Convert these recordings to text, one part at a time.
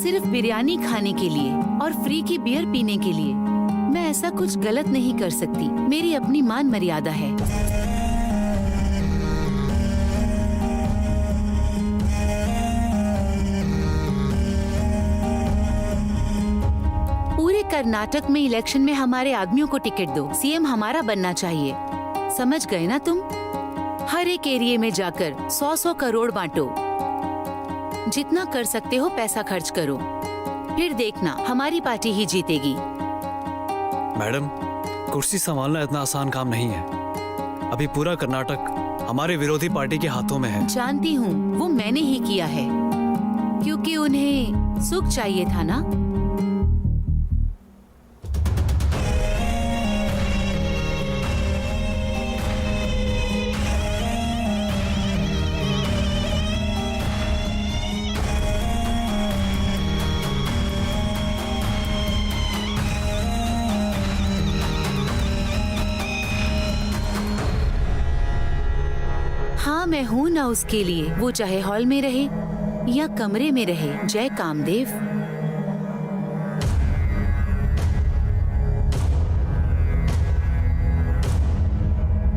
सिर्फ बिरयानी खाने के लिए और फ्री की बियर पीने के लिए मैं ऐसा कुछ गलत नहीं कर सकती। मेरी अपनी मान मर्यादा है। पूरे कर्नाटक में इलेक्शन में हमारे आदमियों को टिकट दो। सीएम हमारा बनना चाहिए, समझ गए ना तुम? हर एक एरिया में जाकर 100-100 करोड़ बांटो। जितना कर सकते हो पैसा खर्च करो, फिर देखना हमारी पार्टी ही जीतेगी। मैडम, कुर्सी संभालना इतना आसान काम नहीं है। अभी पूरा कर्नाटक हमारे विरोधी पार्टी के हाथों में है। जानती हूँ, वो मैंने ही किया है, क्योंकि उन्हें सुख चाहिए था ना। हाँ, मैं हूँ ना उसके लिए, वो चाहे हॉल में रहे या कमरे में रहे। जय Kamadev.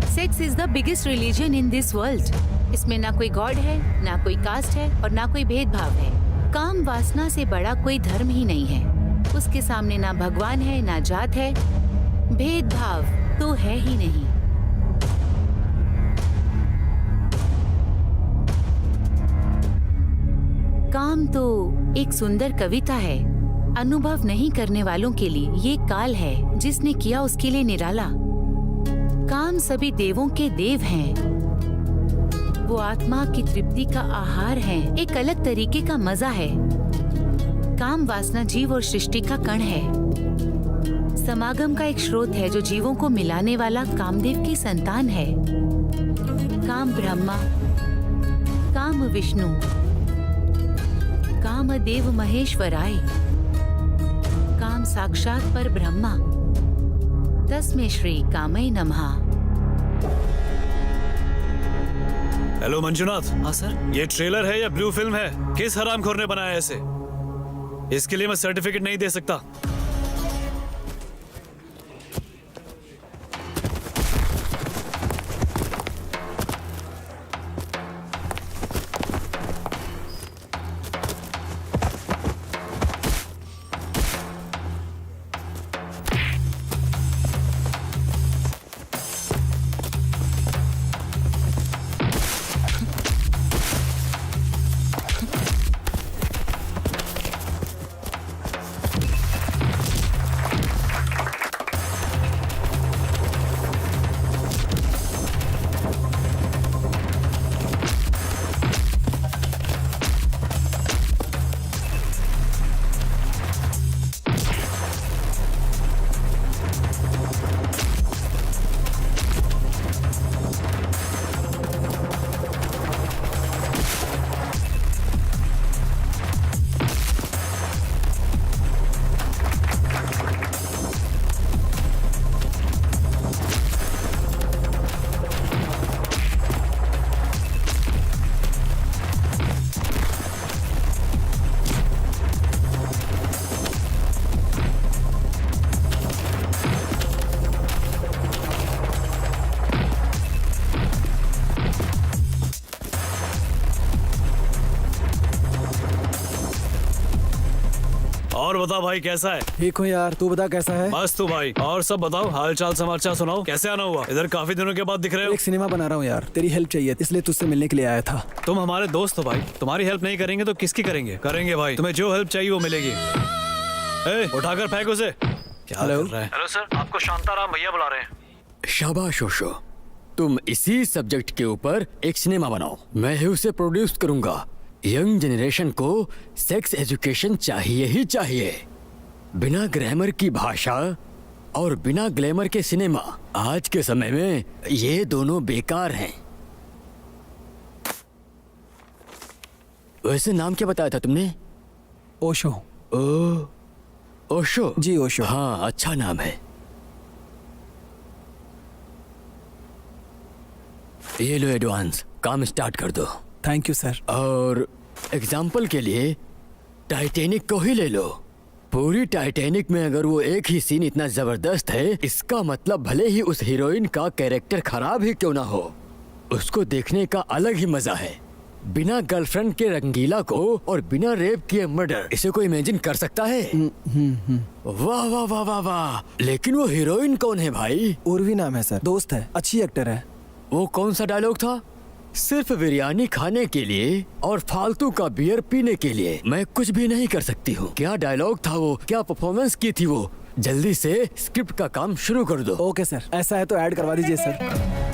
Sex is the biggest religion in this world. इसमें ना कोई गॉड है, ना कोई कास्ट है और ना कोई भेदभाव है। काम वासना से बड़ा कोई धर्म ही नहीं है। उसके सामने ना भगवान है, ना जात है, भेदभाव तो है ही नहीं। काम तो एक सुंदर कविता है। अनुभव नहीं करने वालों के लिए ये काल है, जिसने किया उसके लिए निराला। काम सभी देवों के देव हैं। वो आत्मा की तृप्ति का आहार है, एक अलग तरीके का मजा है। काम वासना जीव और सृष्टि का कण है, समागम का एक स्रोत है जो जीवों को मिलाने वाला कामदेव की संतान है। काम ब्रह्मा, काम विष्णु, कामदेव महेश्वराय, काम साक्षात पर ब्रह्मा, तस्मै श्री कामय नमः। हेलो मंजुनाथ। हाँ सर। ये ट्रेलर है या ब्लू फिल्म है? किस हरामखोर ने बनाया ऐसे? इसके लिए मैं सर्टिफिकेट नहीं दे सकता। और बता भाई, कैसा है? ठीक हूँ यार, तू बता कैसा है? बस तू भाई। और सब बताओ, हाल चाल समाचार सुनाओ। कैसे आना हुआ? इधर काफी दिनों के बाद दिख रहे हो। एक सिनेमा बना रहा हूँ यार, तेरी हेल्प चाहिए, इसलिए तुझसे मिलने के लिए आया था। तुम हमारे दोस्त हो भाई, तुम्हारी हेल्प नहीं करेंगे तो किसकी करेंगे? करेंगे भाई, तुम्हें जो हेल्प चाहिए वो मिलेगी। ए, उठाकर फेंक उसे। क्या कर रहा है? हेलो सर, आपको शांताराम भैया बुला रहे हैं। शाबाश ओशो, तुम इसी सब्जेक्ट के ऊपर एक सिनेमा बनाओ, मैं ही उसे प्रोड्यूस करूंगा। यंग जनरेशन को सेक्स एजुकेशन चाहिए ही चाहिए। बिना ग्रामर की भाषा और बिना ग्लैमर के सिनेमा, आज के समय में ये दोनों बेकार हैं। वैसे नाम क्या बताया था तुमने? ओशो। ओशो? जी ओशो। हाँ, अच्छा नाम है। ये लो एडवांस, काम स्टार्ट कर दो। Thank you sir. और एग्जाम्पल के लिए टाइटैनिक को ही ले लो। पूरी टाइटैनिक में अगर वो एक ही सीन इतना जबरदस्त है, इसका मतलब भले ही उस हीरोइन का कैरेक्टर खराब ही क्यों ना हो, उसको देखने का अलग ही मजा है। बिना गर्लफ्रेंड के रंगीला को और बिना रेप किए मर्डर, इसे कोई इमेजिन कर सकता है? वाह वाह वाह वाह वाह। लेकिन वो हीरोइन कौन है भाई? उर्वी नाम है सर, दोस्त है, अच्छी एक्टर है। वो कौन सा डायलॉग था? सिर्फ बिरयानी खाने के लिए और फालतू का बियर पीने के लिए मैं कुछ भी नहीं कर सकती हूँ। क्या डायलॉग था वो, क्या परफॉर्मेंस की थी वो। जल्दी से स्क्रिप्ट का काम शुरू कर दो। ओके सर, ऐसा है तो ऐड करवा दीजिए सर।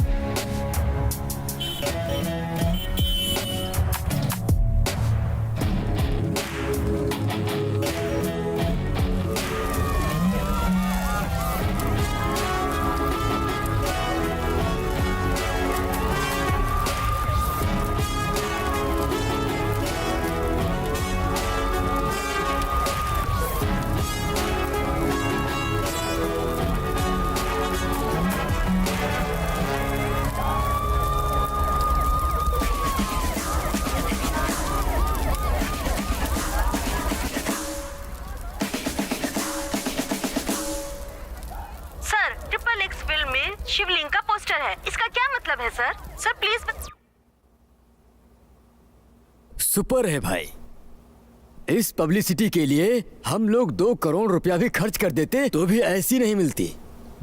शिवलिंग का पोस्टर है, इसका क्या मतलब है सर? Sir please. सुपर है भाई। इस पब्लिसिटी के लिए हम लोग 2 करोड़ रुपया भी खर्च कर देते तो भी ऐसी नहीं मिलती।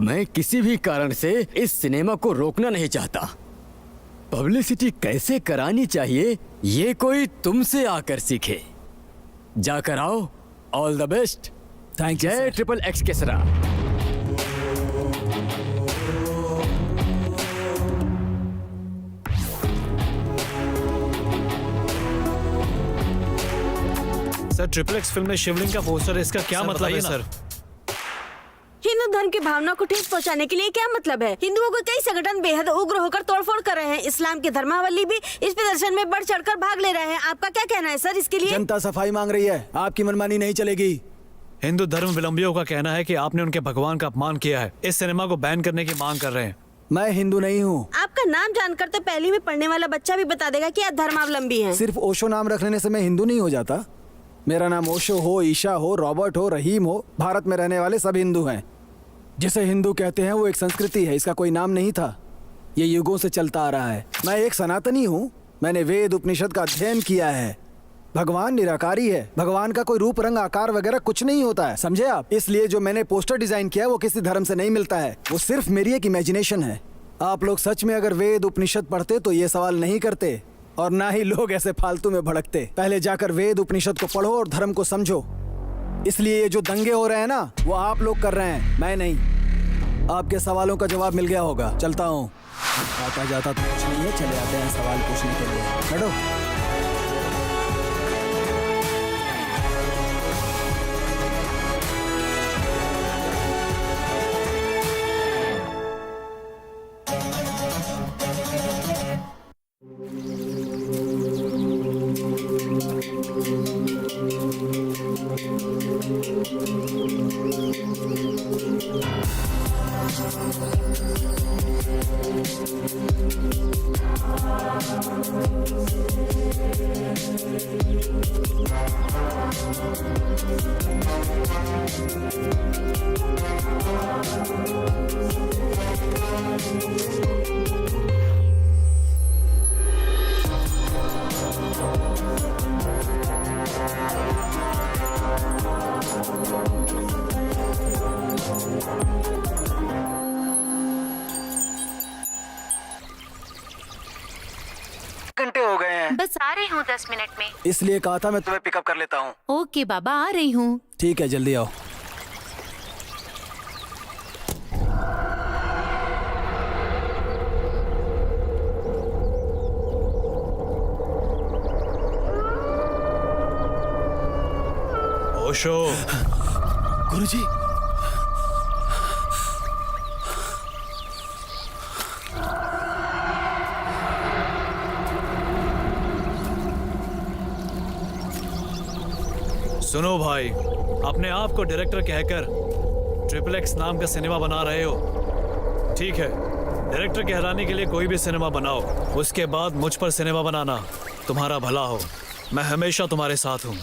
मैं किसी भी कारण से इस सिनेमा को रोकना नहीं चाहता। पब्लिसिटी कैसे करानी चाहिए ये कोई तुमसे आकर सीखे। जाकर आओ। All the best. Thank you जय ट्रिपल एक्स केसरा। सर ट्रिपल एक्स फिल्म में शिवलिंग का पोस्टर है, इसका क्या मतलब है सर? हिंदू धर्म की भावना को ठेस पहुंचाने के लिए क्या मतलब है? हिंदुओं को कई संगठन बेहद उग्र होकर तोड़फोड़ कर रहे हैं। इस्लाम के धर्मावलंबी भी इस प्रदर्शन में बढ़ चढ़कर भाग ले रहे हैं। आपका क्या कहना है सर इसके लिए? जनता सफाई मांग रही है, आपकी मनमानी नहीं चलेगी। हिंदू धर्म विलंबियों का कहना है कि आपने उनके भगवान का अपमान किया है, इस सिनेमा को बैन करने की मांग कर रहे हैं। मैं हिंदू नहीं हूँ। आपका नाम जानकर तो पहली में पढ़ने वाला बच्चा भी बता देगा कि आप धर्मावलंबी हैं। सिर्फ ओशो नाम रख लेने से मैं हिंदू नहीं हो जाता। मेरा नाम ओशो हो, ईशा हो, रॉबर्ट हो, रहीम हो, भारत में रहने वाले सब हिंदू हैं। जिसे हिंदू कहते हैं वो एक संस्कृति है, इसका कोई नाम नहीं था। ये युगों से चलता आ रहा है। मैं एक सनातनी हूँ। मैंने वेद उपनिषद का अध्ययन किया है। भगवान निराकारी है। भगवान का कोई रूप रंग आकार वगैरह कुछ नहीं होता है, समझे आप? इसलिए जो मैंने पोस्टर डिजाइन किया वो किसी धर्म से नहीं मिलता है, वो सिर्फ मेरी एक इमेजिनेशन है। आप लोग सच में अगर वेद उपनिषद पढ़ते तो ये सवाल नहीं करते और ना ही लोग ऐसे फालतू में भड़कते। पहले जाकर वेद उपनिषद को पढ़ो और धर्म को समझो। इसलिए ये जो दंगे हो रहे हैं ना, वो आप लोग कर रहे हैं, मैं नहीं। आपके सवालों का जवाब मिल गया होगा। चलता हूँ। आता जाता तो कुछ नहीं है, चले आते हैं सवाल पूछने के लिए। बैठो। घंटे हो गए हैं। बस आ रही हूँ 10 मिनट में। इसलिए कहा था मैं तुम्हें पिकअप कर लेता हूँ। ओके बाबा, आ रही हूँ। ठीक है, जल्दी आओ। ओशो। गुरुजी। सुनो भाई, अपने आप को डायरेक्टर कहकर ट्रिपल एक्स नाम का सिनेमा बना रहे हो, ठीक है। डायरेक्टर कहलाने के लिए कोई भी सिनेमा बनाओ, उसके बाद मुझ पर सिनेमा बनाना, तुम्हारा भला हो। मैं हमेशा तुम्हारे साथ हूँ।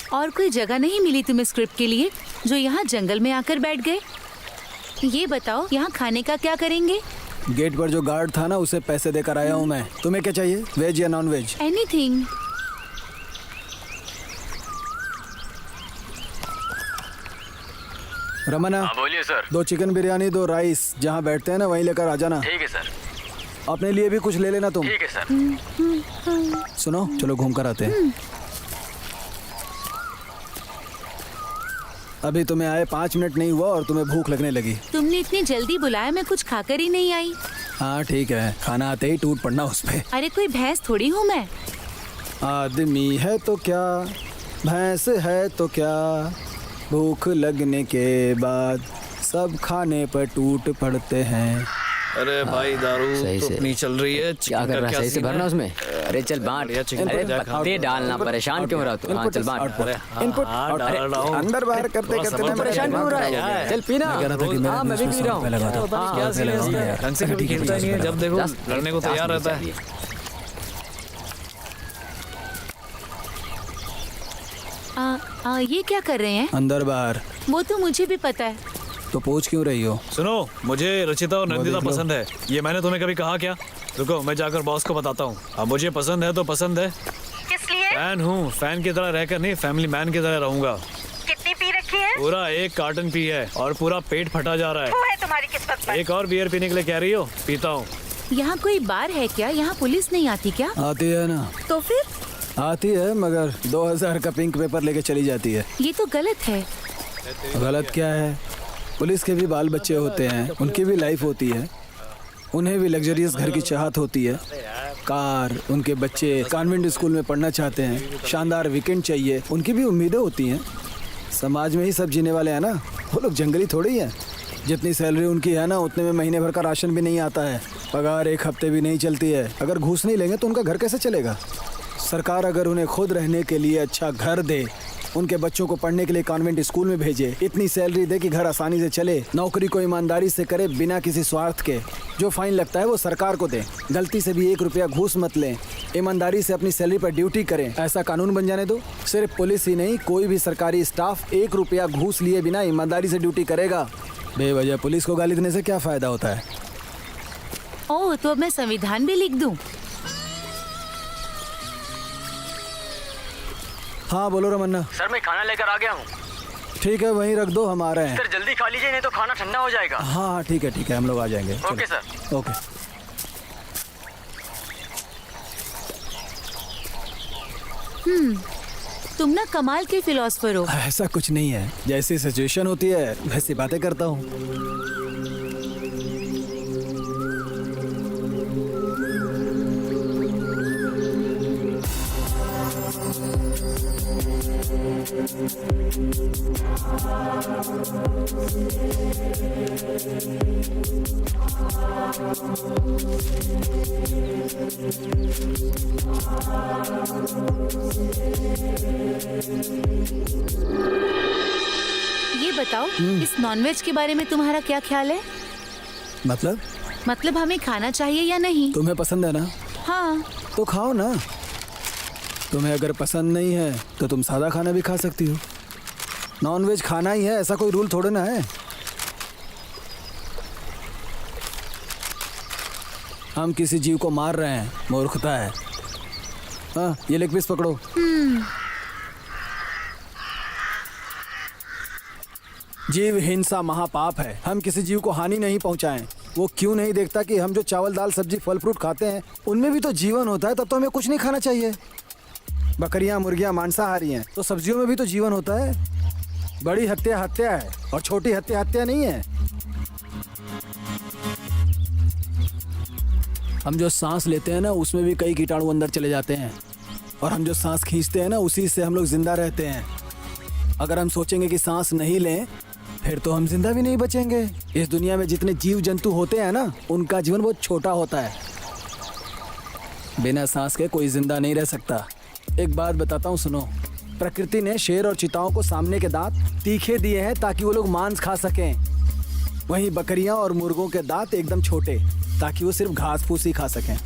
और कोई जगह नहीं मिली तुम्हें स्क्रिप्ट के लिए जो यहाँ जंगल में आकर बैठ गए? ये बताओ यहाँ खाने का क्या करेंगे? गेट पर जो गार्ड था ना उसे पैसे देकर आया हूँ मैं। तुम्हें क्या चाहिए, वेज या नॉन वेज? एनीथिंग। रमना, बोलिए सर। 2 चिकन बिरयानी 2 राइस, जहाँ बैठते हैं ना वहीं लेकर आ जाना। ठीक है सर। अपने लिए भी कुछ ले लेना तुम। ठीक है सर। सुनो, चलो घूम कर आते हैं। अभी तुम्हें आए 5 मिनट नहीं हुआ और तुम्हें भूख लगने लगी। तुमने इतनी जल्दी बुलाया, मैं कुछ खाकर ही नहीं आई। हाँ ठीक है, खाना आते ही टूट पड़ना उस पे। अरे कोई भैंस थोड़ी हूँ मैं। आदमी है तो क्या, भैंस है तो क्या, भूख लगने के बाद सब खाने पर टूट पड़ते हैं। अरे भाई दारू सही तो से। अपनी चल रही है। क्या कर रहा है? सही से भरना उसमें। अरे चल बांट। बढ़िया चिकन अरे बढ़िया खा। पत्ते डालना, परेशान क्यों हो रहा तू? हाँ चल बांट। इनपुट हाँ, डाल रहा हूँ। अंदर बाहर करते थोड़ा करते समझ मैं परेशान क्यों हो रहा है? चल पीना। हाँ मैं भी पी रहा हूँ। क्या सीन है इसका? ढंग से कभी खेलता ही नहीं है, जब देखो लड़ने को तैयार रहता है। ये क्या कर रहे हैं? अंदर बाहर। वो तो मुझे भी पता है। तो पूछ क्यों रही हो? सुनो, मुझे रचिता और नंदिता देख लो। पसंद है। ये मैंने तुम्हें कभी कहा क्या? रुको, मैं जाकर बॉस को बताता हूँ। अब मुझे पसंद है तो पसंद है। किस लिए? फैन हूँ, फैन की तरह रहकर नहीं, फैमिली मैन की तरह रहूंगा। कितनी पी रखी है? पूरा 1 कार्टन पी है और पूरा पेट फटा जा रहा वो है तुम्हारी किस्मत पर। है। एक और बियर पीने के लिए कह रही हो? पीता हूँ। यहाँ कोई बार है क्या? यहाँ पुलिस नहीं आती क्या? आती है ना। तो फिर आती है, मगर 2000 का पिंक पेपर लेके चली जाती है। ये तो गलत है। गलत क्या है? पुलिस के भी बाल बच्चे होते हैं, उनकी भी लाइफ होती है, उन्हें भी लग्जरियस घर की चाहत होती है। कार, उनके बच्चे कॉन्वेंट स्कूल में पढ़ना चाहते हैं, शानदार वीकेंड चाहिए, उनकी भी उम्मीदें होती हैं। समाज में ही सब जीने वाले हैं ना, वो लोग जंगली थोड़ी हैं। जितनी सैलरी उनकी है ना, उतने में महीने भर का राशन भी नहीं आता है। पगार 1 हफ्ते भी नहीं चलती है। अगर घूस नहीं लेंगे तो उनका घर कैसे चलेगा? सरकार अगर उन्हें खुद रहने के लिए अच्छा घर दे, उनके बच्चों को पढ़ने के लिए कॉन्वेंट स्कूल में भेजे, इतनी सैलरी दे कि घर आसानी से चले, नौकरी को ईमानदारी से करे बिना किसी स्वार्थ के, जो फाइन लगता है वो सरकार को दे, गलती से भी 1 रुपया घूस मत लें, ईमानदारी से अपनी सैलरी पर ड्यूटी करें, ऐसा कानून बन जाने दो। सिर्फ पुलिस ही नहीं, कोई भी सरकारी स्टाफ 1 रुपया घूस लिए बिना ईमानदारी से ड्यूटी करेगा। बेवजह पुलिस को गाली देने से क्या फायदा होता है? ओह, तो अब मैं संविधान भी लिख दूं? हाँ बोलो रमन्ना। सर मैं खाना लेकर आ गया हूँ। ठीक है, वहीं रख दो, हम आ रहे हैं। सर जल्दी खा लीजिए नहीं तो खाना ठंडा हो जाएगा। हाँ ठीक है, हम लोग आ जाएंगे। ओके चलो। सर। ओके। तुम ना कमाल के फिलोसफर हो। ऐसा कुछ नहीं है, जैसी सिचुएशन होती है वैसी बातें करता हूँ। ये बताओ, इस नॉनवेज के बारे में तुम्हारा क्या ख्याल है? मतलब हमें खाना चाहिए या नहीं? तुम्हें पसंद है ना, हाँ। तो खाओ ना। तुम्हें अगर पसंद नहीं है तो तुम सादा खाना भी खा सकती हो। नॉनवेज खाना ही है, ऐसा कोई रूल थोड़े ना है। हम किसी जीव को मार रहे हैं, मूर्खता है। हाँ, ये लेग पीस पकड़ो। जीव हिंसा महापाप है। हम किसी जीव को हानि नहीं पहुंचाएं। वो क्यों नहीं देखता कि हम जो चावल दाल सब्जी फल फ्रूट खाते हैं उनमें भी तो जीवन होता है, तब तो हमें कुछ नहीं खाना चाहिए। बकरियां मुर्गियां मांसाहारी हैं, तो सब्जियों में भी तो जीवन होता है। बड़ी हत्या हत्या है और छोटी हत्या हत्या नहीं है। हम जो सांस लेते हैं ना, उसमें भी कई कीटाणु अंदर चले जाते हैं, और हम जो सांस खींचते हैं ना, उसी से हम लोग जिंदा रहते हैं। अगर हम सोचेंगे कि सांस नहीं लें, फिर तो हम जिंदा भी नहीं बचेंगे। इस दुनिया में जितने जीव जंतु होते हैं ना, उनका जीवन बहुत छोटा होता है। बिना सांस के कोई जिंदा नहीं रह सकता। एक बात बताता हूँ, सुनो। प्रकृति ने शेर और चीताओं को सामने के दांत तीखे दिए हैं ताकि वो लोग मांस खा सकें। वहीं बकरियां और मुर्गों के दांत एकदम छोटे, ताकि वो सिर्फ घास फूस ही खा सकें।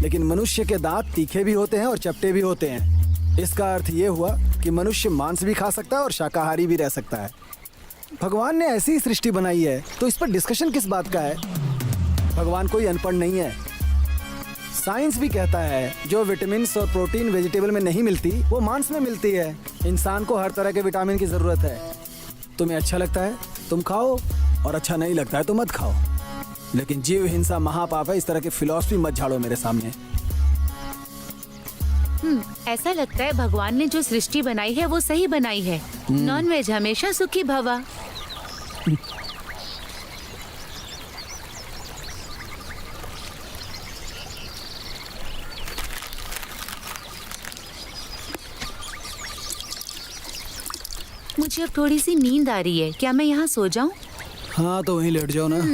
लेकिन मनुष्य के दांत तीखे भी होते हैं और चपटे भी होते हैं। इसका अर्थ ये हुआ कि मनुष्य मांस भी खा सकता है और शाकाहारी भी रह सकता है। भगवान ने ऐसी ही सृष्टि बनाई है, तो इस पर डिस्कशन किस बात का है? भगवान कोई अनपढ़ नहीं है। साइंस भी कहता है जो विटामिन और प्रोटीन वेजिटेबल में नहीं मिलती, वो मांस में मिलती है। इंसान को हर तरह के विटामिन की जरूरत है। तुम्हें अच्छा लगता है तुम खाओ, और अच्छा नहीं लगता है तो मत खाओ। लेकिन जीव हिंसा महापाप है। इस तरह की फिलॉसफी मत झाड़ो मेरे सामने। ऐसा लगता है भगवान ने जो सृष्टि बनाई है वो सही बनाई है। नॉनवेज हमेशा सुखी भवा। मुझे अब थोड़ी सी नींद आ रही है, क्या मैं यहाँ सो जाऊँ? हाँ तो वहीं लेट जाओ ना।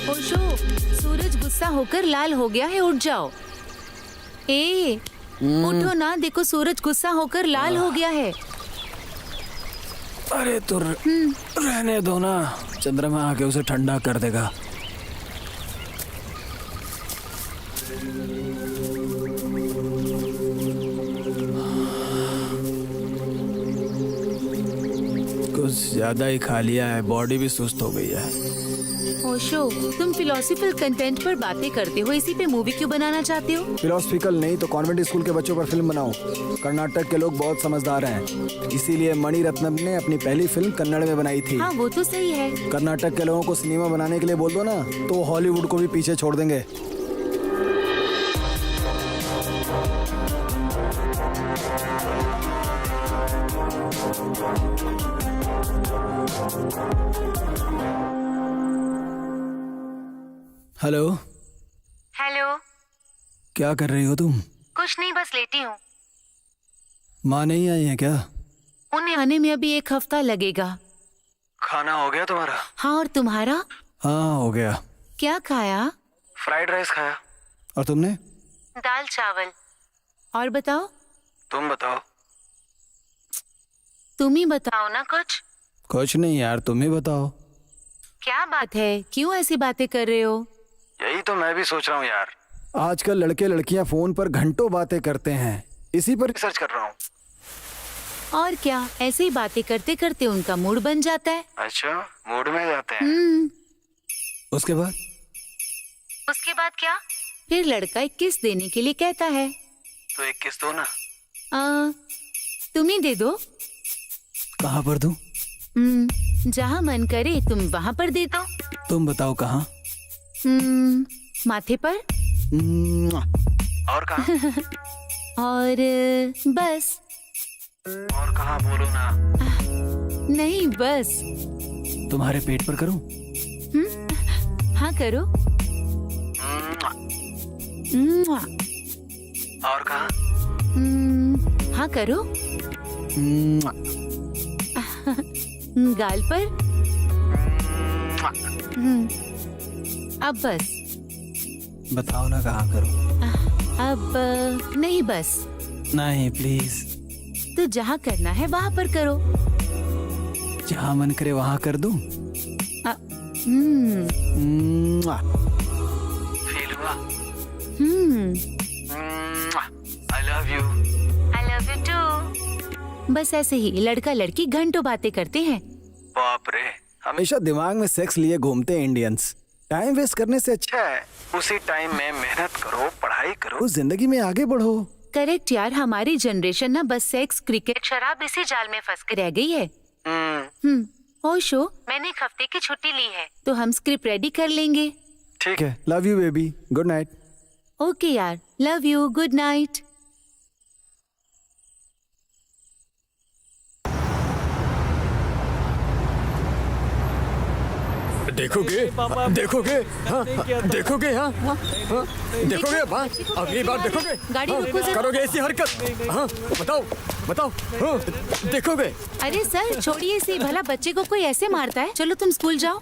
ओशो, सूरज गुस्सा होकर लाल हो गया है, उठ जाओ। ए, उठो ना, देखो सूरज गुस्सा होकर लाल हो गया है। अरे तो रहने दो ना, चंद्रमा आके उसे ठंडा कर देगा। कुछ ज्यादा ही खा लिया है, बॉडी भी सुस्त हो गई है। ओशो, तुम फिलोसफिकल कंटेंट पर बातें करते हो, इसी पे मूवी क्यों बनाना चाहते हो? फिलोसफिकल नहीं तो कॉन्वेंट स्कूल के बच्चों पर फिल्म बनाओ। कर्नाटक के लोग बहुत समझदार हैं, इसीलिए मणि रत्नम ने अपनी पहली फिल्म कन्नड़ में बनाई थी। हाँ वो तो सही है। कर्नाटक के लोगों को सिनेमा बनाने के लिए बोल दो ना, तो वो हॉलीवुड को भी पीछे छोड़ देंगे। Hello, hello. क्या कर रही हो तुम? कुछ नहीं, बस लेटी हूँ। माँ नहीं आई है क्या? उन्हें आने में अभी 1 हफ्ता लगेगा। खाना हो गया तुम्हारा? हाँ, और तुम्हारा? हाँ, हो गया। क्या खाया? फ्राइड राइस खाया। और तुमने? दाल चावल। और बताओ? तुम बताओ। तुम ही बताओ ना कुछ। कुछ नहीं यार, तुम ही बताओ। क्या बात है, क्यों ऐसी बातें कर रहे हो? यही तो मैं भी सोच रहा हूँ यार। आजकल लड़के लड़कियां फोन पर घंटों बातें करते हैं, इसी पर रिसर्च कर रहा हूँ। और क्या, ऐसे ही बातें करते करते उनका मूड बन जाता है। अच्छा, मूड में जाते हैं। उसके बाद? उसके बाद क्या? फिर लड़का 21 देने के लिए कहता है। तो 21 दो ना। तुम ही दे दो। कहाँ पर दूं? जहाँ मन करे तुम वहाँ पर दे दो। तुम बताओ कहाँ? माथे पर। और कहाँ? और बस। और कहाँ बोलो ना। नहीं, बस। तुम्हारे पेट पर करूं? हाँ, करो। और कहाँ? हाँ, करो। गाल पर। अब बस। बताओ ना कहाँ करूं? अब नहीं, बस। नहीं प्लीज। तो जहाँ करना है वहाँ पर करो। जहाँ मन करे वहाँ कर दूं? फील हुआ? I love you. I love you too. बस ऐसे ही लड़का लड़की घंटों बातें करते हैं। बाप रे, हमेशा दिमाग में सेक्स लिए घूमते हैं इंडियंस। टाइम वेस्ट करने से अच्छा है उसी टाइम में मेहनत करो, पढ़ाई करो, जिंदगी में आगे बढ़ो। करेक्ट यार, हमारी जनरेशन ना बस सेक्स, क्रिकेट, शराब इसी जाल में फंस कर रह गई है। ओशो, मैंने 1 हफ्ते की छुट्टी ली है, तो हम स्क्रिप्ट रेडी कर लेंगे। ठीक है, love you baby, good night. Okay यार, लव यू, गुड नाइट। देखोगे, देखोगे, हाँ, देखोगे, हाँ, हाँ, हाँ, देखोगे, हाँ, अगली बार देखोगे, गाड़ी हाँ, रोको सर। करोगे ऐसी हरकत, हाँ, बताओ, बताओ, हाँ, देखोगे। अरे सर, छोड़िए इसे, भला बच्चे को कोई ऐसे मारता है? चलो तुम स्कूल जाओ।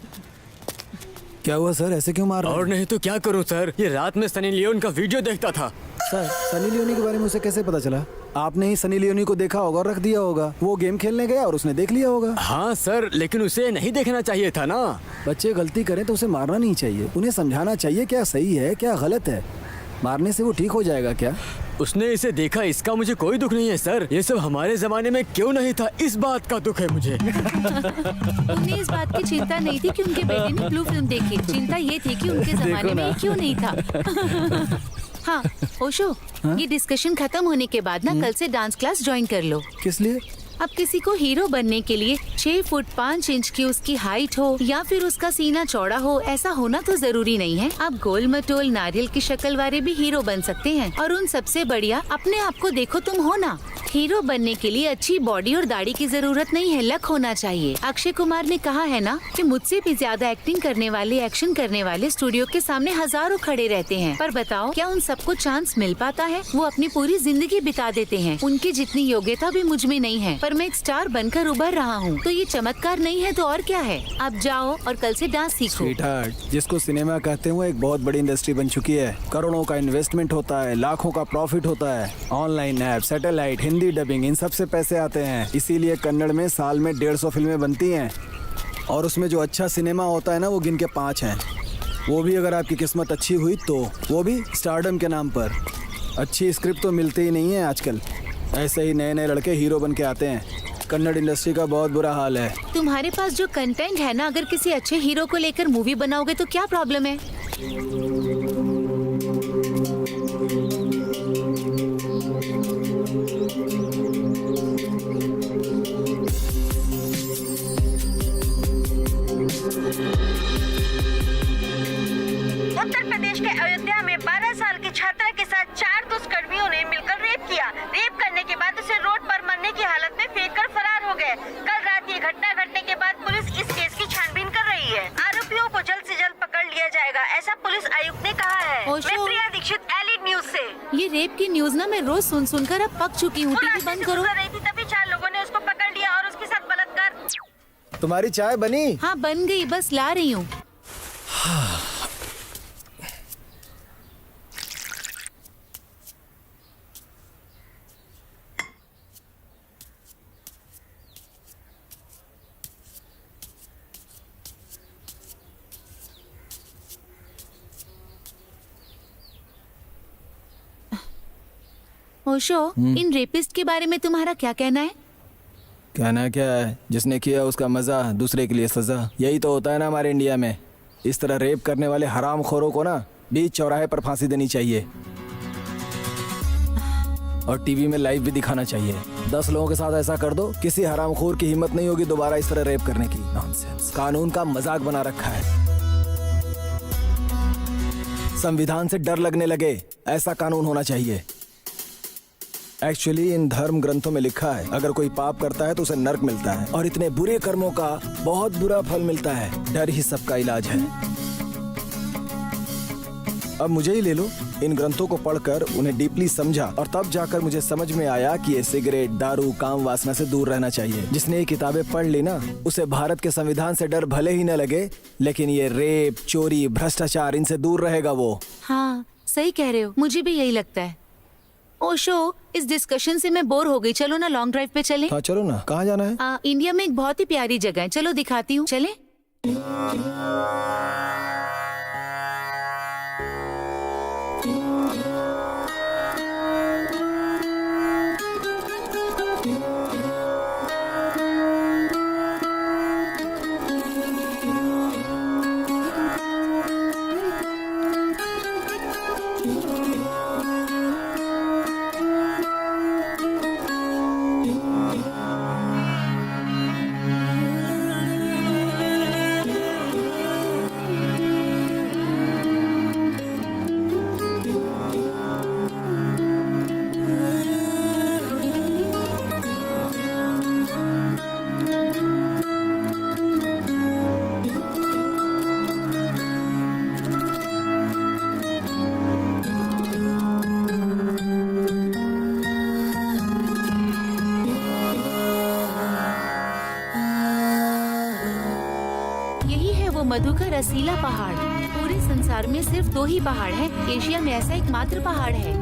क्या हुआ सर, ऐसे क्यों मार रहे और नहीं तो क्या करूं सर, ये रात में सनी लियोन का वीडियो देखता था। सर, सनी लियोनी के बारे में उसे कैसे पता चला? आपने ही सनी लियोनी को देखा होगा और रख दिया होगा। वो गेम खेलने गया और उसने देख लिया होगा। हाँ सर, लेकिन उसे नहीं देखना चाहिए था ना। बच्चे गलती करें तो उसे मारना नहीं चाहिए, उन्हें समझाना चाहिए क्या सही है क्या गलत है। मारने से वो ठीक हो जाएगा क्या? उसने इसे देखा, इसका मुझे कोई दुख नहीं है सर। ये सब हमारे जमाने में क्यों नहीं था, इस बात का दुख है मुझे। उन्हें इस बात की चिंता नहीं थी कि उनके बेटे ने ब्लू फिल्म देखी, चिंता ये थी कि उनके जमाने में ये क्यों नहीं था। हाँ ओशो, ये डिस्कशन खत्म होने के बाद ना कल से डांस क्लास ज्वाइन कर लो। किस लिए? अब किसी को हीरो बनने के लिए 6 फुट 5 इंच की उसकी हाइट हो या फिर उसका सीना चौड़ा हो, ऐसा होना तो जरूरी नहीं है। आप गोल मटोल नारियल की शक्ल वाले भी हीरो बन सकते हैं। और उन सबसे बढ़िया अपने आप को देखो तुम हो ना। हीरो बनने के लिए अच्छी बॉडी और दाढ़ी की जरूरत नहीं है, लक होना चाहिए। अक्षय कुमार ने कहा है ना कि मुझसे भी ज्यादा एक्टिंग करने वाले, एक्शन करने वाले स्टूडियो के सामने हजारों खड़े रहते हैं, पर बताओ क्या उन सबको चांस मिल पाता है? वो अपनी पूरी जिंदगी बिता देते हैं। उनकी जितनी योग्यता भी मुझ में नहीं है, पर मैं एक स्टार बनकर उभर रहा हूँ, तो ये चमत्कार नहीं है तो और क्या है। आप जाओ और कल से डांस सीखो। स्वीटहार्ट, जिसको सिनेमा कहते हैं वो एक बहुत बड़ी इंडस्ट्री बन चुकी है। करोड़ों का इन्वेस्टमेंट होता है, लाखों का प्रॉफिट होता है। Online app, satellite, Hindi dubbing, इन सब से पैसे आते हैं। इसीलिए कन्नड़ में साल में 150 फिल्में बनती हैं और उसमें जो अच्छा सिनेमा होता है ना वो गिन के 5 हैं। वो भी अगर आपकी किस्मत अच्छी हुई तो, वो भी स्टारडम के नाम पर। अच्छी स्क्रिप्ट तो मिलती ही नहीं है आजकल, ऐसे ही नए नए लड़के हीरो बन के आते हैं। कन्नड़ इंडस्ट्री का बहुत बुरा हाल है। तुम्हारे पास जो कंटेंट है ना, अगर किसी अच्छे हीरो को लेकर मूवी बनाओगे तो क्या प्रॉब्लम है? उत्तर प्रदेश के अयोध्या में 12 साल की छात्रा के साथ 4 दुष्कर्मियों ने मिलकर रेप किया। रेप करने के बाद उसे रोड पर मरने की हालत में फेंककर फरार हो गए। कल रात ये घटना घटने के बाद police Neha Dixit, elite news से। ये रेप की न्यूज ना मैं रोज सुन सुनकर अब पक चुकी हूँ। टीवी बंद करो। रही थी तभी 4 लोगों ने उसको पकड़ लिया और उसके साथ बलात्कार। तुम्हारी चाय बनी? हाँ बन गई, बस ला रही हूँ। ओशो, इन रेपिस्ट के बारे में तुम्हारा क्या कहना है? कहना क्या है, जिसने किया उसका मजा, दूसरे के लिए सजा। यही तो होता है ना हमारे इंडिया में। इस तरह रेप करने वाले हरामखोरों को ना बीच चौराहे पर फांसी देनी चाहिए और टीवी में लाइव भी दिखाना चाहिए। 10 लोगों के साथ ऐसा कर दो, किसी हरामखोर की हिम्मत नहीं होगी दोबारा इस तरह रेप करने की। नॉनसेंस। कानून का मजाक बना रखा है। संविधान से डर लगने लगे, ऐसा कानून होना चाहिए। एक्चुअली इन धर्म ग्रंथों में लिखा है, अगर कोई पाप करता है तो उसे नर्क मिलता है और इतने बुरे कर्मों का बहुत बुरा फल मिलता है। डर ही सबका इलाज है। अब मुझे ही ले लो। इन ग्रंथों को पढ़कर उन्हें डीपली समझा और तब जाकर मुझे समझ में आया कि ये सिगरेट, दारू, काम वासना से दूर रहना चाहिए। जिसने ये किताबें पढ़ ली ना, उसे भारत के संविधान से डर भले ही न लगे, लेकिन ये रेप, चोरी, भ्रष्टाचार, इनसे दूर रहेगा वो। हाँ सही कह रहे हो, मुझे भी यही लगता है। ओशो, इस डिस्कशन से मैं बोर हो गई। चलो ना लॉन्ग ड्राइव पे चलें। हाँ चलो ना। कहाँ जाना है? इंडिया में एक बहुत ही प्यारी जगह है, चलो दिखाती हूँ। चलें? मधु का रसीला पहाड़। पूरे संसार में सिर्फ 2 ही पहाड़ हैं। एशिया में ऐसा एकमात्र पहाड़ है।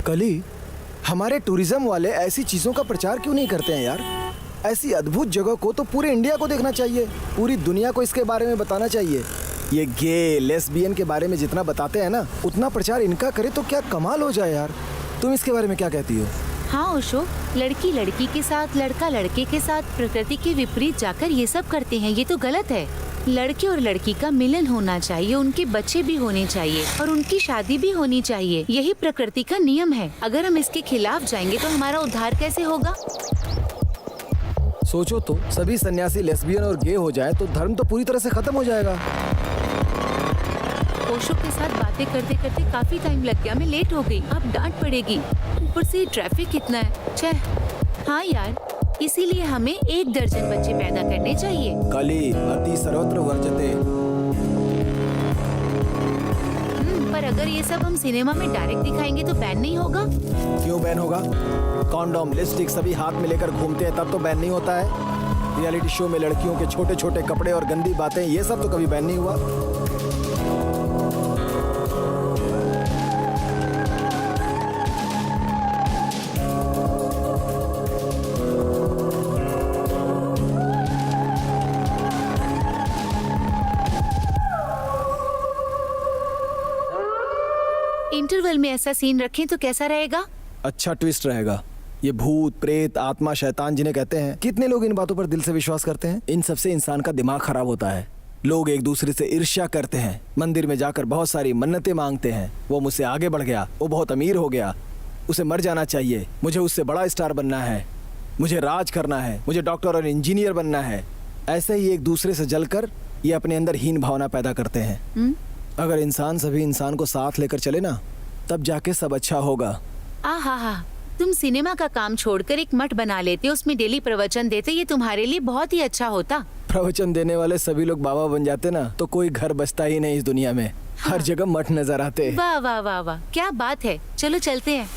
कली, हमारे टूरिज्म वाले ऐसी चीजों का प्रचार क्यों नहीं करते हैं यार? ऐसी अद्भुत जगह को तो पूरे इंडिया को देखना चाहिए, पूरी दुनिया को इसके बारे में बताना चाहिए। ये गे, लेस्बियन के बारे में जितना बताते हैं ना, उतना प्रचार इनका करे तो क्या कमाल हो जाए यार। तुम इसके बारे में क्या कहती हो? हाँ ओशो, लड़की लड़की के साथ, लड़का लड़के के साथ प्रकृति के विपरीत जाकर ये सब करते हैं, ये तो गलत है। लड़के और लड़की का मिलन होना चाहिए, उनके बच्चे भी होने चाहिए और उनकी शादी भी होनी चाहिए। यही प्रकृति का नियम है। अगर हम इसके खिलाफ जाएंगे तो हमारा उद्धार कैसे होगा? सोचो तो, सभी सन्यासी लेस्बियन और गे हो जाए तो धर्म तो पूरी तरह से खत्म हो जाएगा। ओशो के साथ बातें करते करते काफी टाइम लग गया, मैं लेट हो गई। अब डांट पड़ेगी, ऊपर से ट्रैफिक कितना है। छह। हाँ यार, इसीलिए हमें 1 दर्जन बच्चे पैदा करने चाहिए। कली अति सर्वत्र वर्जते। पर अगर ये सब हम सिनेमा में डायरेक्ट दिखाएंगे तो बैन नहीं होगा? क्यों बैन होगा? कॉन्डोम, लिपस्टिक सभी हाथ में लेकर घूमते हैं तब तो बैन नहीं होता है। रियलिटी शो में लड़कियों के छोटे छोटे कपड़े और गंदी बातें, ये सब तो कभी बैन नहीं हुआ। इंटरवल में ऐसा सीन रखें तो कैसा रहेगा? अच्छा ट्विस्ट रहेगा। ये भूत, प्रेत, आत्मा, शैतान जिन्हें कहते हैं, कितने लोग इन बातों पर दिल से विश्वास करते हैं? इन सबसे इंसान का दिमाग खराब होता है। लोग एक दूसरे से ईर्ष्या करते हैं, मंदिर में जाकर बहुत सारी मन्नतें मांगते हैं। वो मुझसे आगे बढ़ गया, वो बहुत अमीर हो गया, उसे मर जाना चाहिए, मुझे उससे बड़ा स्टार बनना है, मुझे राज करना है, मुझे डॉक्टर और इंजीनियर बनना है। ऐसे ही एक दूसरे से जलकर ये अपने अंदर हीन भावना पैदा करते हैं। अगर इंसान सभी इंसान को साथ लेकर चले ना, तब जाके सब अच्छा होगा। आहा, तुम सिनेमा का काम छोड़कर एक मठ बना लेते, उसमें डेली प्रवचन देते, ये तुम्हारे लिए बहुत ही अच्छा होता। प्रवचन देने वाले सभी लोग बाबा बन जाते ना, तो कोई घर बचता ही नहीं इस दुनिया में। हर जगह मठ नजर आते। वाह वाह वाह वाह, क्या बात है। चलो चलते हैं।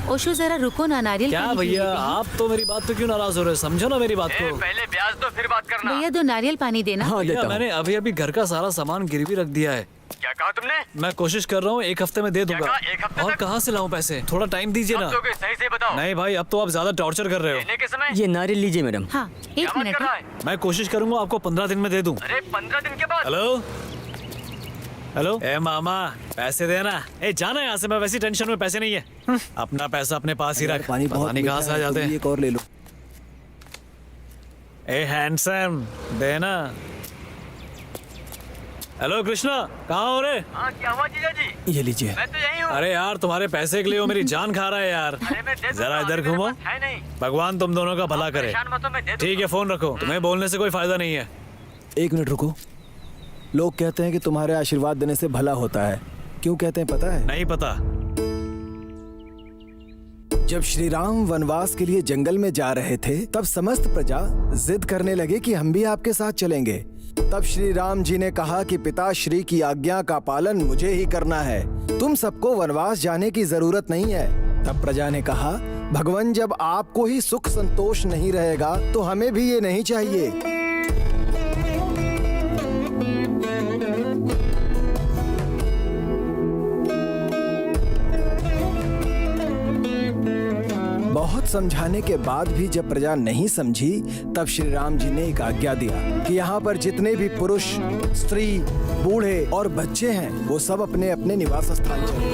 ओशो जरा रुको ना, नारियल क्या पानी पी भैया, लेते हैं। आप तो मेरी बात पे क्यों नाराज हो रहे हो? समझो ना मेरी बात ए, को। पहले ब्याज दो फिर बात करना। भैया 2 नारियल पानी देना। हाँ भैया देता हूँ। मैंने अभी अभी घर का सारा सामान गिरवी रख दिया है। क्या कहा तुमने? मैं कोशिश कर रहा हूँ 1 हफ्ते में दे दूंगा। कहा, 1 हफ्ते और तक? कहाँ से लाऊं पैसे? थोड़ा टाइम दीजिए ना। अब दोगे, सही से बताओ। नहीं भाई, अब तो आप ज्यादा टॉर्चर कर रहे हो। लेने के समय ये नारियल लीजिए मैडम। हाँ, क्या 1 बात मिनट। कर रहा है? मैं कोशिश करूंगा आपको 15 दिन में दे दूं। अरे 15 दिन के बाद? हेलो हेलो, ए मामा पैसे देना। ए जाना यहाँ से, मैं वैसी टेंशन में, पैसे नहीं है। अपना पैसा अपने पास ही रख, पानी पता बहुत नहीं कहाँ मीठा से आ है, जाते तुम हैं। एक और ले लो। ए हैंडसम, देना। हेलो कृष्णा, कहाँ हो रे? हाँ, क्या हुआ जीजा जी? ये लीजिए। मैं तो यही हूँ। अरे यार, तुम्हारे पैसे के लिए वो मेरी जान खा रहा है यार। अरे मैं दे दूंगा, जरा इधर अभी मेरे घूमो। पास है नहीं। भगवान तुम दोनों का भला करे। परेशान मत हो, मैं दे दूंगा। ठीक है, फोन रखो। तुम्हें बोलने से कोई फायदा नहीं है। 1 मिनट रुको। लोग कहते हैं कि तुम्हारे आशीर्वाद देने से भला होता है। क्यों कहते हैं पता है? नहीं पता। जब श्री राम वनवास के लिए जंगल में जा रहे थे, तब समस्त प्रजा जिद करने लगे कि हम भी आपके साथ चलेंगे। तब श्री राम जी ने कहा कि पिताश्री की आज्ञा का पालन मुझे ही करना है, तुम सबको वनवास जाने की जरूरत नहीं है। तब प्रजा ने कहा, भगवान जब आपको ही सुख संतोष नहीं रहेगा तो हमें भी ये नहीं चाहिए। बहुत समझाने के बाद भी जब प्रजा नहीं समझी, तब श्री राम जी ने एक आज्ञा दिया कि यहाँ पर जितने भी पुरुष, स्त्री, बूढ़े और बच्चे हैं, वो सब अपने अपने निवास स्थान चले।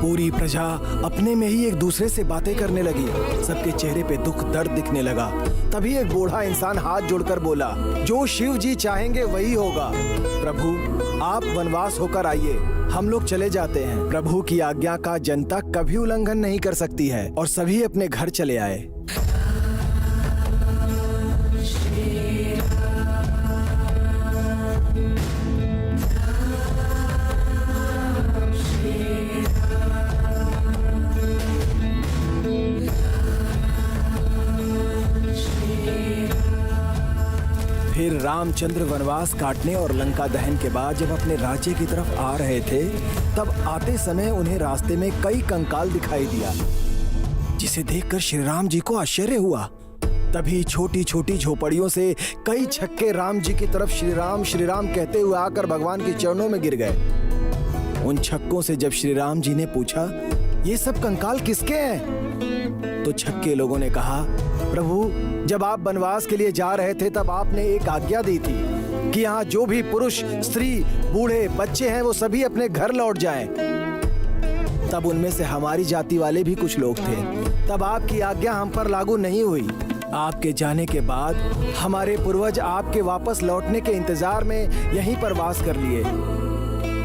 पूरी प्रजा अपने में ही एक दूसरे से बातें करने लगी। सबके चेहरे पे दुख दर्द दिखने लगा। तभी एक बूढ़ा इंसान हाथ जोड़कर बोला, जो शिव जी चाहेंगे वही होगा। प्रभु आप वनवास होकर आइए, हम लोग चले जाते हैं। प्रभु की आज्ञा का जनता कभी उल्लंघन नहीं कर सकती है। और सभी अपने घर चले आए। फिर रामचंद्र वनवास काटने और लंका दहन के बाद जब अपने राज्य की तरफ आ रहे थे, तब आते समय उन्हें रास्ते में कई कंकाल दिखाई दिया, जिसे देखकर श्री राम जी को आश्चर्य हुआ। तभी छोटी छोटी झोपड़ियों से कई छक्के राम जी की तरफ श्री राम कहते हुए आकर भगवान के चरणों में गिर गए। उन छक्कों से जब श्री राम जी ने पूछा, ये सब कंकाल किसके हैं? तो छक्के लोगों ने कहा, प्रभु जब आप वनवास के लिए जा रहे थे तब आपने एक आज्ञा दी थी कि यहाँ जो भी पुरुष, स्त्री, बूढ़े, बच्चे हैं वो सभी अपने घर लौट जाएं। तब उनमें से हमारी जाति वाले भी कुछ लोग थे। तब आपकी आज्ञा हम पर लागू नहीं हुई। आपके जाने के बाद हमारे पूर्वज आपके वापस लौटने के इंतजार में यहीं पर वास कर लिए।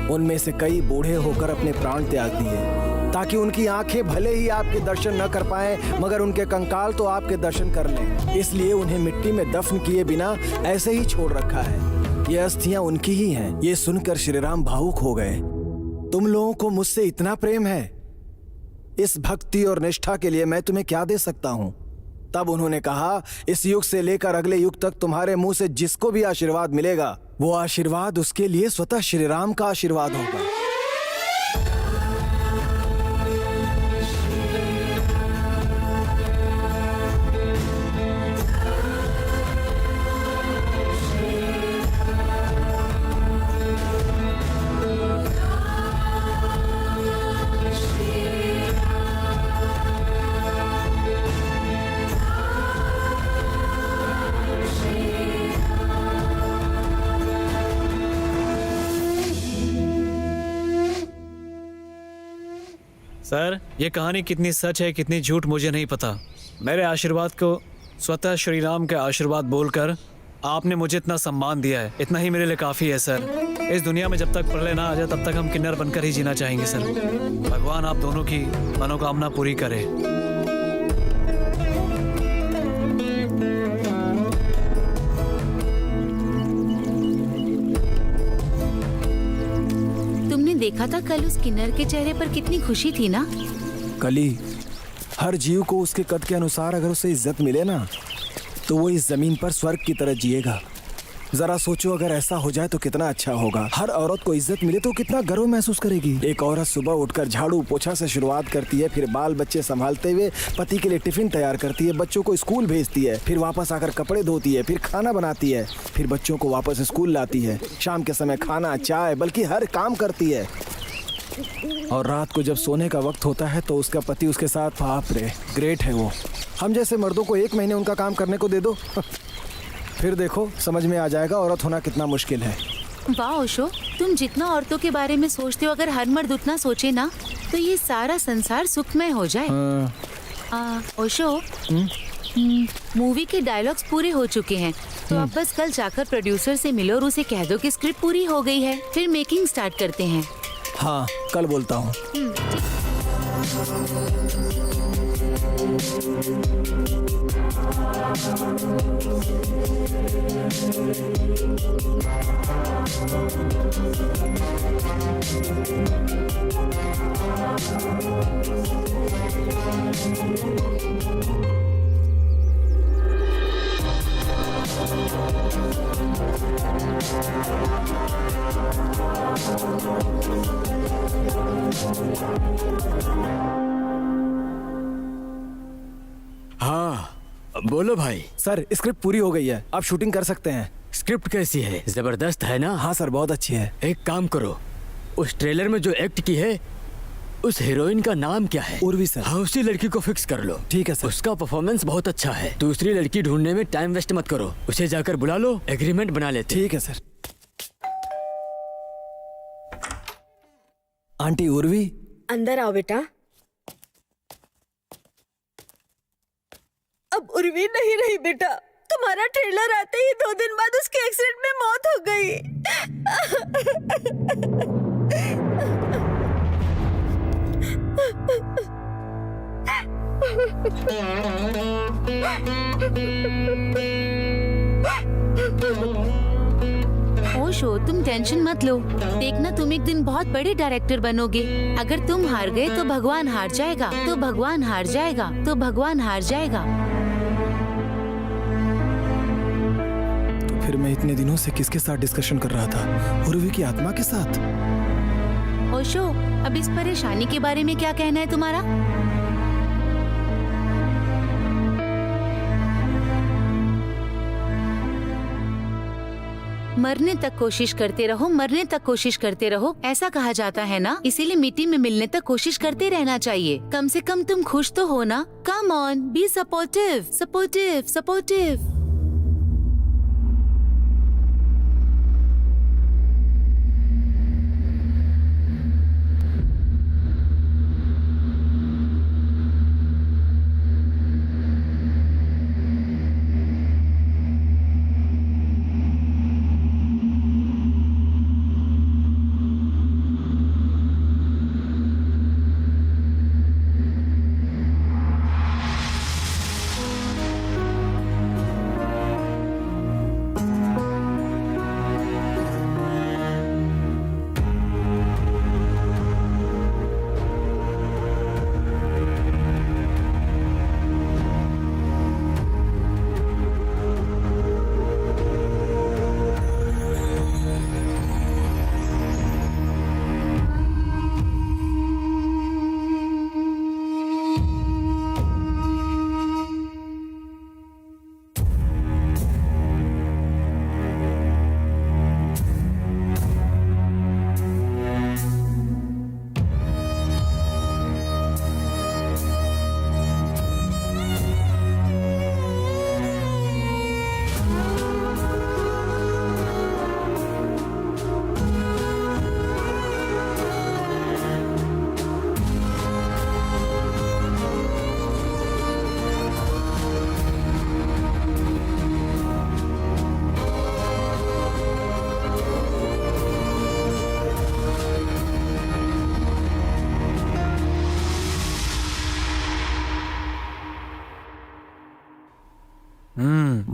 उनमें से कई बूढ़े होकर अपने प्राण त्याग दिए ताकि उनकी आंखें भले ही आपके दर्शन न कर पाएं, मगर उनके कंकाल तो आपके दर्शन कर लें। इसलिए उन्हें मिट्टी में दफन किए बिना ऐसे ही छोड़ रखा है। ये अस्थियां उनकी ही हैं। ये सुनकर श्री राम भावुक हो गए। तुम लोगों को मुझसे इतना प्रेम है, इस भक्ति और निष्ठा के लिए मैं तुम्हें क्या दे सकता हूँ? तब उन्होंने कहा, इस युग से लेकर अगले युग तक तुम्हारे मुंह से जिसको भी आशीर्वाद मिलेगा, वो आशीर्वाद उसके लिए स्वतः श्री राम का आशीर्वाद होगा। सर, ये कहानी कितनी सच है कितनी झूठ मुझे नहीं पता। मेरे आशीर्वाद को स्वतः श्री राम के आशीर्वाद बोलकर आपने मुझे इतना सम्मान दिया है, इतना ही मेरे लिए काफ़ी है सर। इस दुनिया में जब तक प्रलय ना आ जाए तब तक हम किन्नर बनकर ही जीना चाहेंगे सर। भगवान आप दोनों की मनोकामना पूरी करे। तुमने देखा था कल उस किन्नर के चेहरे पर कितनी खुशी थी ना? कली, हर जीव को उसके कद के अनुसार अगर उसे इज्जत मिले ना, तो वो इस जमीन पर स्वर्ग की तरह जिएगा। जरा सोचो, अगर ऐसा हो जाए तो कितना अच्छा होगा। हर औरत को इज्जत मिले तो कितना गर्व महसूस करेगी। एक औरत सुबह उठकर झाड़ू पोछा से शुरुआत करती है, फिर बाल बच्चे संभालते हुए पति के लिए टिफिन तैयार करती है, बच्चों को स्कूल भेजती है, फिर वापस आकर कपड़े धोती है, फिर खाना बनाती है, फिर बच्चों को वापस स्कूल लाती है, शाम के समय खाना चाय बल्कि हर काम करती है। और रात को जब सोने का वक्त होता है तो उसका पति उसके साथ, बाप रे, ग्रेट है वो। हम जैसे मर्दों को 1 महीने उनका काम करने को दे दो फिर देखो समझ में आ जाएगा औरत होना कितना मुश्किल है। वाह ओशो, तुम जितना औरतों के बारे में सोचते हो, अगर हर मर्द उतना सोचे ना तो ये सारा संसार सुखमय हो जाए। ओशो, मूवी के डायलॉग्स पूरे हो चुके हैं, तो अब बस कल जाकर प्रोड्यूसर से मिलो और उसे कह दो कि स्क्रिप्ट पूरी हो गई है, फिर मेकिंग स्टार्ट करते हैं। हाँ, कल बोलता हूँ। हाँ, बोलो भाई। सर, स्क्रिप्ट पूरी हो गई है, आप शूटिंग कर सकते हैं। स्क्रिप्ट कैसी है? जबरदस्त है ना? हाँ सर, बहुत अच्छी है। एक काम करो, उस ट्रेलर में जो एक्ट की है उस हीरोइन का नाम क्या है? उर्वी सर। हाँ, उसी लड़की को फिक्स कर लो। ठीक है सर। उसका परफॉर्मेंस बहुत अच्छा है। दूसरी लड़की ढूंढने में टाइम वेस्ट मत करो, उसे जाकर बुला लो, एग्रीमेंट बना लेते। ठीक है सर। आंटी उर्वी, अंदर आओ बेटा। अब उर्वी नहीं रही बेटा, तुम्हारा ट्रेलर आते ही 2 दिन बाद उसके एक्सीडेंट में मौत हो गई। ओशो, तुम टेंशन मत लो, देखना तुम एक दिन बहुत बड़े डायरेक्टर बनोगे। अगर तुम हार गए तो भगवान हार जाएगा, तो भगवान हार जाएगा, तो भगवान हार जाएगा। तो फिर मैं इतने दिनों से किसके साथ डिस्कशन कर रहा था? उर्वी की आत्मा के साथ। ओशो, अब इस परेशानी के बारे में क्या कहना है तुम्हारा? मरने तक कोशिश करते रहो, मरने तक कोशिश करते रहो, ऐसा कहा जाता है ना, इसीलिए मिट्टी में मिलने तक कोशिश करते रहना चाहिए। कम से कम तुम खुश तो हो ना। Come on, be supportive, supportive, supportive.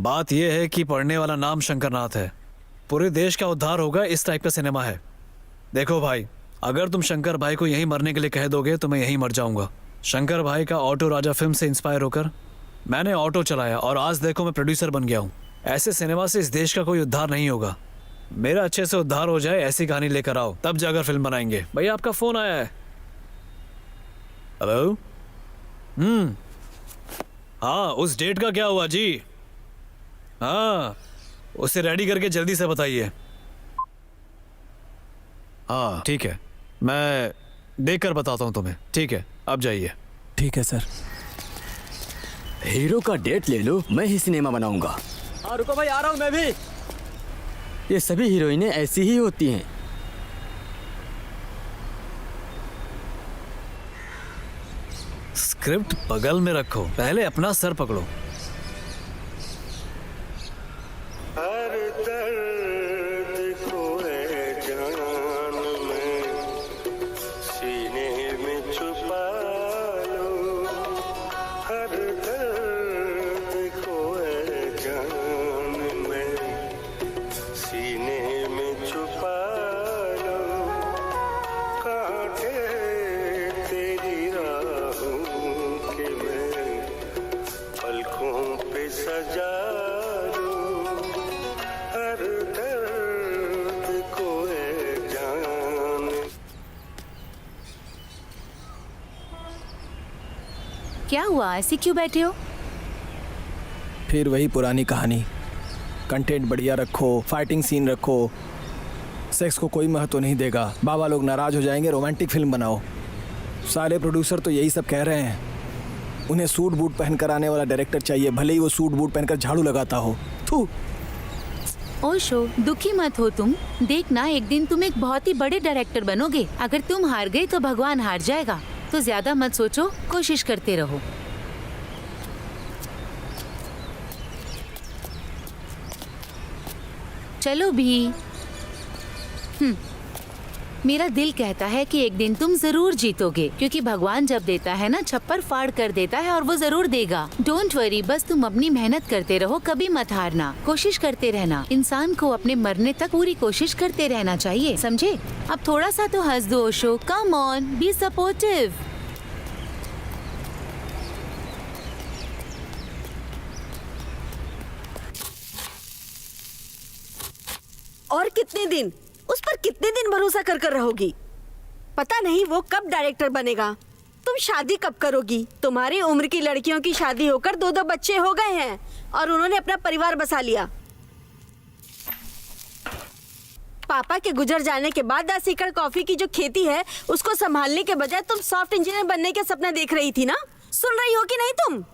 बात यह है कि पढ़ने वाला नाम शंकरनाथ है। पूरे देश का उद्धार होगा, इस टाइप का सिनेमा है। देखो भाई, अगर तुम शंकर भाई को यहीं मरने के लिए कह दोगे तो मैं यहीं मर जाऊंगा। शंकर भाई का ऑटो राजा फिल्म से इंस्पायर होकर मैंने ऑटो चलाया और आज देखो मैं प्रोड्यूसर बन गया हूँ। ऐसे सिनेमा से इस देश का कोई उद्धार नहीं होगा। मेरा अच्छे से उद्धार हो जाए ऐसी कहानी लेकर आओ, तब जाकर फिल्म बनाएंगे। भैया आपका फोन आया है। हेलो। हाँ, उस डेट का क्या हुआ जी? हाँ, उसे रेडी करके जल्दी से बताइए। हाँ ठीक है, मैं देखकर बताता हूँ तुम्हें। ठीक है, अब जाइए। ठीक है सर। हीरो का डेट ले लो, मैं ही सिनेमा बनाऊंगा। हाँ रुको भाई, आ रहा हूँ मैं भी। ये सभी हीरोइनें ऐसी ही होती हैं। स्क्रिप्ट बगल में रखो, पहले अपना सर पकड़ो। हर दर्द को है जान में सीने में छुपा लो। हर दर्द को है जान में सीने में छुपा लो। कांटे तेरी राहों के मैं पलकों पे सजा लूं। हर दर्द को है जान। क्या हुआ, ऐसे क्यों बैठे हो? फिर वही पुरानी कहानी। कंटेंट बढ़िया रखो, फाइटिंग सीन रखो, सेक्स को कोई महत्व नहीं देगा, बाबा लोग नाराज हो जाएंगे, रोमांटिक फिल्म बनाओ। सारे प्रोड्यूसर तो यही सब कह रहे हैं। उन्हें सूट बूट पहनकर आने वाला डायरेक्टर चाहिए, भले ही वो सूट बूट पहनकर झाड़ू लगाता हो। थू। ओशो, दुखी मत हो तुम। देखना, एक दिन तुम एक बहुत ही बड़े डायरेक्टर बनोगे। अगर तुम हार गए तो भगवान हार जाएगा। तो ज्यादा मत सोचो, कोशिश करते रहो। चलो भी। मेरा दिल कहता है कि एक दिन तुम जरूर जीतोगे, क्योंकि भगवान जब देता है ना, छप्पर फाड़ कर देता है और वो जरूर देगा। डोंट वरी, बस तुम अपनी मेहनत करते रहो, कभी मत हारना, कोशिश करते रहना। इंसान को अपने मरने तक पूरी कोशिश करते रहना चाहिए, समझे? अब थोड़ा सा तो हंस दो Osho, come on, be supportive. और कितने दिन, उस पर कितने दिन भरोसा कर कर रहोगी? पता नहीं वो कब डायरेक्टर बनेगा। तुम शादी कब करोगी? तुम्हारी उम्र की लड़कियों की शादी होकर 2-2 बच्चे हो गए हैं और उन्होंने अपना परिवार बसा लिया। पापा के गुजर जाने के बाद 10 एकड़ कॉफी की जो खेती है उसको संभालने के बजाय तुम सॉफ्ट इंजीनियर बनने के सपना देख रही थी ना? सुन रही हो कि नहीं तुम?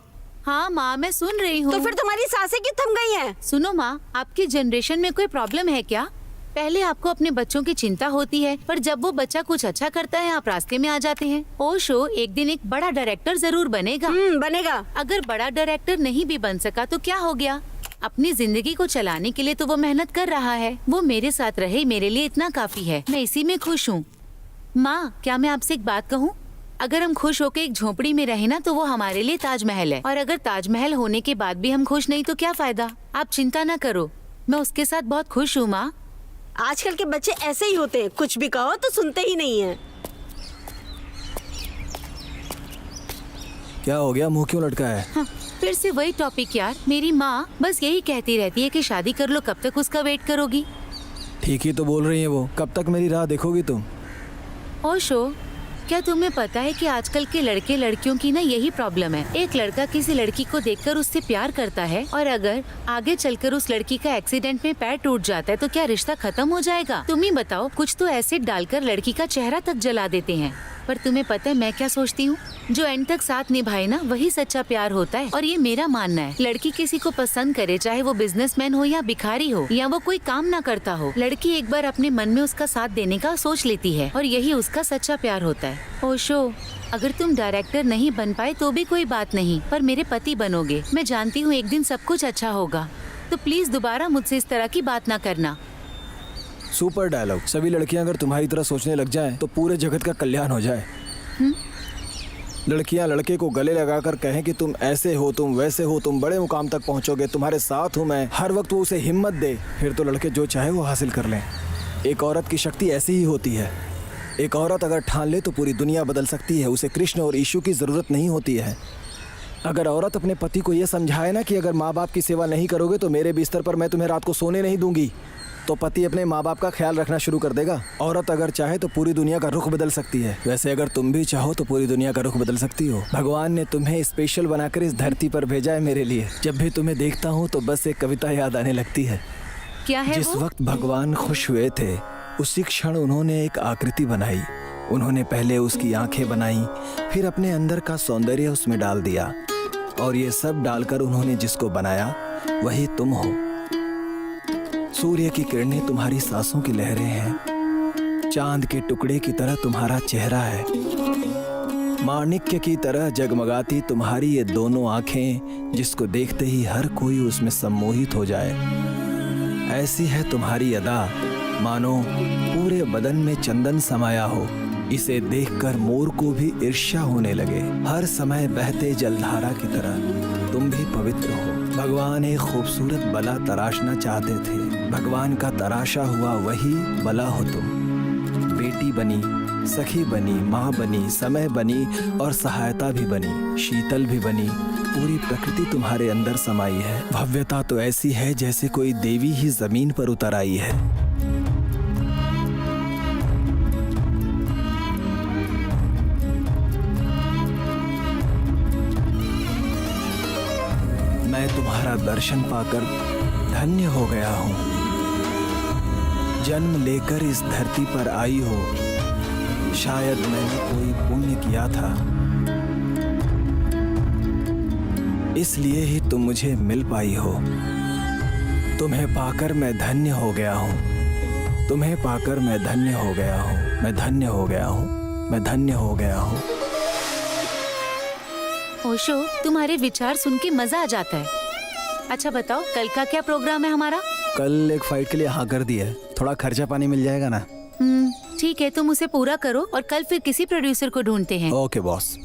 हाँ माँ, मैं सुन रही हूँ। तो फिर तुम्हारी सांसें क्यों थम गई हैं? सुनो माँ, आपकी जनरेशन में कोई प्रॉब्लम है क्या? पहले आपको अपने बच्चों की चिंता होती है, पर जब वो बच्चा कुछ अच्छा करता है आप रास्ते में आ जाते हैं। ओशो एक दिन एक बड़ा डायरेक्टर जरूर बनेगा। बनेगा। अगर बड़ा डायरेक्टर नहीं भी बन सका तो क्या हो गया? अपनी जिंदगी को चलाने के लिए तो वो मेहनत कर रहा है। वो मेरे साथ रहे, मेरे लिए इतना काफी है। मैं इसी में खुश हूँ। माँ, क्या मैं आपसे एक बात कहूँ? अगर हम खुश होकर एक झोपड़ी में रहे ना तो वो हमारे लिए ताजमहल है, और अगर ताजमहल होने के बाद भी हम खुश नहीं तो क्या फायदा? आप चिंता ना करो, मैं उसके साथ बहुत खुश हूँ माँ। आजकल के बच्चे ऐसे ही होते हैं, कुछ भी कहो तो सुनते ही नहीं हैं। क्या हो गया, मुंह क्यों लटका है? हाँ, फिर से वही टॉपिक यार। मेरी माँ बस यही कहती रहती है कि शादी कर लो, कब तक उसका वेट करोगी? ठीक ही तो बोल रही है वो, कब तक मेरी राह देखोगी तुम? ओशो, क्या तुम्हें पता है कि आजकल के लड़के लड़कियों की ना यही प्रॉब्लम है। एक लड़का किसी लड़की को देखकर उससे प्यार करता है, और अगर आगे चलकर उस लड़की का एक्सीडेंट में पैर टूट जाता है तो क्या रिश्ता खत्म हो जाएगा? तुम ही बताओ। कुछ तो एसिड डालकर लड़की का चेहरा तक जला देते हैं। पर तुम्हें पता है मैं क्या सोचती हूँ? जो एंड तक साथ निभाए ना, वही सच्चा प्यार होता है। और ये मेरा मानना है। लड़की किसी को पसंद करे, चाहे वो बिजनेसमैन हो या भिखारी हो या वो कोई काम ना करता हो, लड़की एक बार अपने मन में उसका साथ देने का सोच लेती है, और यही उसका सच्चा प्यार होता है। ओशो, अगर तुम डायरेक्टर नहीं बन पाए तो भी कोई बात नहीं, पर मेरे पति बनोगे। मैं जानती हूँ एक दिन सब कुछ अच्छा होगा। तो प्लीज दोबारा मुझसे इस तरह की बात ना करना। Super dialogue. सभी लड़कियां अगर तुम्हारी तरह सोचने लग जाएं तो पूरे जगत का कल्याण हो जाए। लड़कियां लड़के को गले लगाकर कहें कि तुम ऐसे हो, तुम वैसे हो, तुम बड़े मुकाम तक पहुंचोगे, तुम्हारे साथ हूं मैं, हर वक्त वो उसे हिम्मत दे, फिर तो लड़के जो चाहे वो हासिल कर लें। एक औरत की शक्ति ऐसी ही होती है। एक औरत अगर ठान ले तो पूरी दुनिया बदल सकती है। उसे कृष्ण और यीशु की ज़रूरत नहीं होती है। अगर औरत अपने पति को यह समझाए ना कि अगर माँ बाप की सेवा नहीं करोगे तो मेरे बिस्तर पर मैं तुम्हें रात को सोने नहीं दूंगी, तो पति अपने माँ बाप का ख्याल रखना शुरू कर देगा। औरत अगर चाहे तो पूरी दुनिया का रुख बदल सकती है। वैसे अगर तुम भी चाहो तो पूरी दुनिया का रुख बदल सकती हो। भगवान ने तुम्हें स्पेशल बनाकर इस धरती पर भेजा है मेरे लिए। जब भी तुम्हें देखता हूँ तो बस एक कविता याद आने लगती है। क्या है जिस वो? वक्त भगवान खुश हुए थे उसी क्षण उन्होंने एक आकृति बनाई। उन्होंने पहले उसकी आंखें बनाई, फिर अपने अंदर का सौंदर्य उसमें डाल दिया, और ये सब डालकर उन्होंने जिसको बनाया वही तुम हो। सूर्य की किरणें तुम्हारी सांसों की लहरें हैं। चांद के टुकड़े की तरह तुम्हारा चेहरा है। माणिक्य की तरह जगमगाती तुम्हारी ये दोनों आंखें, जिसको देखते ही हर कोई उसमें सम्मोहित हो जाए। ऐसी है तुम्हारी अदा, मानो पूरे बदन में चंदन समाया हो। इसे देखकर मोर को भी ईर्ष्या होने लगे। हर समय बहते जलधारा की तरह तुम भी पवित्र हो। भगवान एक खूबसूरत बला तराशना चाहते थे। भगवान का तराशा हुआ वही बला हो तुम। बेटी बनी, सखी बनी, माँ बनी, समय बनी और सहायता भी बनी, शीतल भी बनी। पूरी प्रकृति तुम्हारे अंदर समाई है। भव्यता तो ऐसी है जैसे कोई देवी ही जमीन पर उतर आई है। मैं तुम्हारा दर्शन पाकर धन्य हो गया हूँ। जन्म लेकर इस धरती पर आई हो, शायद मैंने कोई पुण्य किया था, इसलिए ही तुम मुझे मिल पाई हो। तुम्हें पाकर मैं धन्य हो गया हूँ। तुम्हें पाकर मैं धन्य हो गया हूँ। मैं धन्य हो गया हूँ। मैं धन्य हो गया हूँ। ओशो, तुम्हारे विचार सुन के मजा आ जाता है। अच्छा बताओ, कल का क्या प्रोग्राम है हमारा? कल एक फाइट के लिए हाँ कर दिया है। थोड़ा खर्चा पानी मिल जाएगा ना? ठीक है, तुम उसे पूरा करो और कल फिर किसी प्रोड्यूसर को ढूंढते हैं। Okay boss.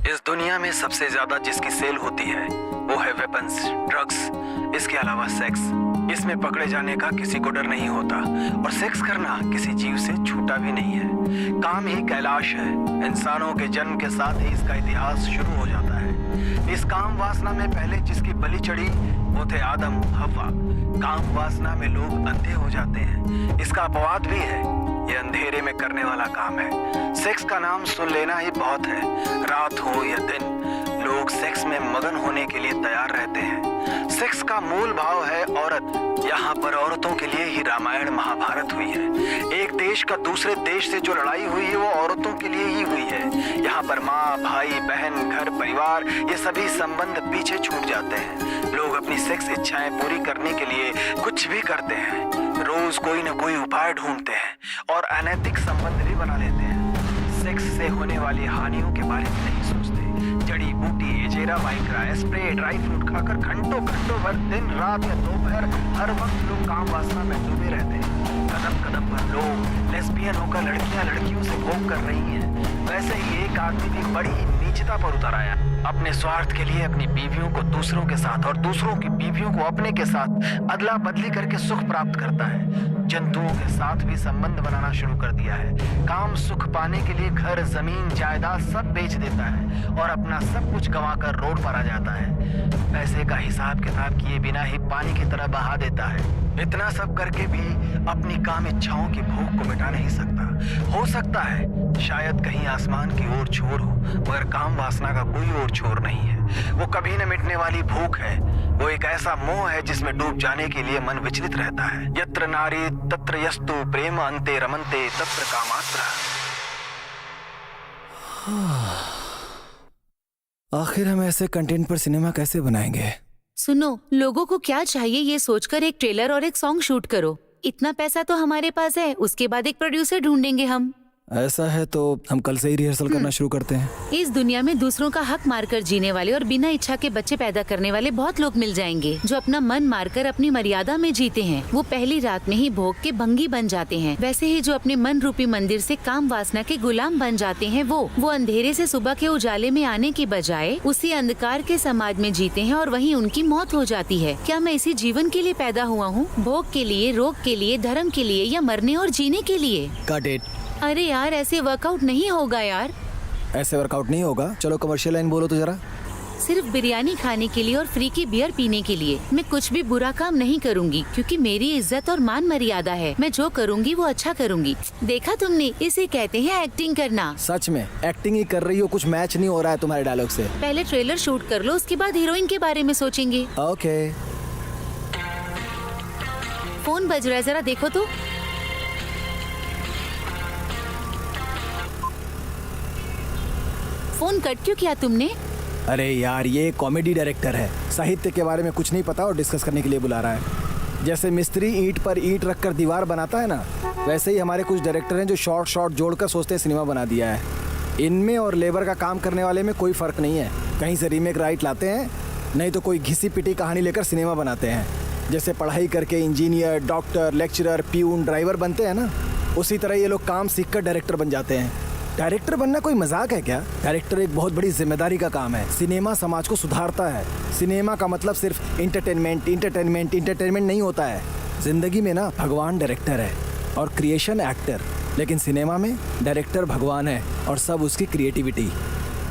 इस दुनिया में सबसे ज्यादा जिसकी सेल होती है वो है वेपन्स, ड्रग्स, इसके अलावा सेक्स। इसमें पकड़े जाने का किसी को डर नहीं होता और सेक्स करना किसी जीव से छूटा भी नहीं है। काम ही कैलाश है। इंसानों के जन्म के साथ ही इसका इतिहास शुरू हो जाता है। इस काम वासना में पहले जिसकी बलि चढ़ी वो थे आदम हव्वा। काम वासना में लोग अंधे हो जाते हैं। इसका अपवाद भी है, ये अंधेरे में करने वाला काम है। सेक्स का नाम सुन लेना ही बहुत है। रात हो या दिन, लोग सेक्स में मगन होने के लिए तैयार रहते हैं। सेक्स का मूल भाव है औरत। यहाँ पर औरतों के लिए ही रामायण महाभारत हुई है। एक देश का दूसरे देश से जो लड़ाई हुई है वो औरतों के लिए ही हुई है। यहाँ पर माँ, भाई, बहन, घर, परिवार, ये सभी संबंध पीछे छूट जाते हैं। लोग अपनी सेक्स इच्छाएं पूरी करने के लिए कुछ भी करते हैं। रोज कोई न कोई उपाय ढूंढते हैं और अनैतिक संबंध भी बना लेते हैं। सेक्स से होने वाली हानियों के बारे में नहीं सोचते। जड़ी बूटी, एजेरा, वाइग्रा, स्प्रे, ड्राई फ्रूट खाकर घंटों भर दिन रात या दोपहर हर वक्त लोग काम वासना में डूबे रहते हैं। कदम कदम पर लोग लेस्बियन होकर लड़कियों से भोग कर रही हैं। वैसे ही एक आदमी भी बड़ी नीचता पर उतर आया। अपने स्वार्थ के लिए अपनी बीवियों को दूसरों के साथ और दूसरों की बीवियों को अपने के साथ अदला बदली करके सुख प्राप्त करता है। जंतुओं के साथ भी संबंध बनाना शुरू कर दिया है। काम सुख पाने के लिए घर, जमीन, जायदाद सब बेच देता है और अपना सब कुछ गंवाकर रोड पर आ जाता है। पैसे का हिसाब किताब किए बिना ही पानी की तरह बहा देता है। इतना सब करके भी अपनी काम इच्छाओं की भूख को मिटा नहीं सकता। हो सकता है शायद कहीं आसमान की ओर छोर हो, मगर काम वासना का कोई और छोर नहीं है। वो कभी न मिटने वाली भूख है। वो एक ऐसा मोह है जिसमें डूब जाने के लिए मन विचलित रहता है। यत्र नारी तत्र यस्तु प्रेम अन्ते रमन्ते तत्र कामात्र। आखिर हम ऐसे कंटेंट पर सिनेमा कैसे बनाएंगे? सुनो, लोगों को क्या चाहिए ये सोचकर एक ट्रेलर और एक सॉन्ग शूट करो। इतना पैसा तो हमारे पास है, उसके बाद एक प्रोड्यूसर ढूंढेंगे हम। ऐसा है तो हम कल से ही रिहर्सल करना शुरू करते हैं। इस दुनिया में दूसरों का हक मारकर जीने वाले और बिना इच्छा के बच्चे पैदा करने वाले बहुत लोग मिल जाएंगे जो अपना मन मारकर अपनी मर्यादा में जीते हैं। वो पहली रात में ही भोग के भंगी बन जाते हैं। वैसे ही जो अपने मन रूपी मंदिर से काम वासना के गुलाम बन जाते हैं, वो अंधेरे से सुबह के उजाले में आने की बजाय उसी अंधकार के समाज में जीते हैं और वहीं उनकी मौत हो जाती है। क्या मैं इसी जीवन के लिए पैदा हुआ हूँ? भोग के लिए, रोग के लिए, धर्म के लिए या मरने और जीने के लिए? Cut it. अरे यार, ऐसे वर्कआउट नहीं होगा यार। ऐसे वर्कआउट नहीं होगा। चलो कमर्शियल लाइन बोलो तो जरा। सिर्फ बिरयानी खाने के लिए और फ्री की बियर पीने के लिए मैं कुछ भी बुरा काम नहीं करूंगी, क्योंकि मेरी इज्जत और मान मर्यादा है। मैं जो करूंगी वो अच्छा करूंगी। देखा तुमने, इसे कहते हैं एक्टिंग करना। सच में एक्टिंग ही कर रही हो, कुछ मैच नहीं हो रहा है तुम्हारे डायलॉग से। पहले ट्रेलर शूट कर लो, उसके बाद हीरोइन के बारे में सोचेंगे। ओके। फोन बज रहा है, जरा देखो तो। फोन कट क्यों किया तुमने? अरे यार, ये कॉमेडी डायरेक्टर है, साहित्य के बारे में कुछ नहीं पता और डिस्कस करने के लिए बुला रहा है। जैसे मिस्त्री ईंट पर ईंट रखकर दीवार बनाता है ना, वैसे ही हमारे कुछ डायरेक्टर हैं जो शॉर्ट जोड़कर सोचते हैं सिनेमा बना दिया है। इनमें और लेबर का काम करने वाले में कोई फर्क नहीं है। कहीं से रीमेक राइट लाते हैं, नहीं तो कोई घिसी पिटी कहानी लेकर सिनेमा बनाते हैं। जैसे पढ़ाई करके engineer, doctor, lecturer, peon, driver बनते हैं ना, उसी तरह ये लोग काम सीखकर डायरेक्टर बन जाते हैं। डायरेक्टर बनना कोई मजाक है क्या? डायरेक्टर एक बहुत बड़ी जिम्मेदारी का काम है। सिनेमा समाज को सुधारता है। सिनेमा का मतलब सिर्फ इंटरटेनमेंट नहीं होता है। जिंदगी में ना भगवान डायरेक्टर है और क्रिएशन एक्टर, लेकिन सिनेमा में डायरेक्टर भगवान है और सब उसकी क्रिएटिविटी।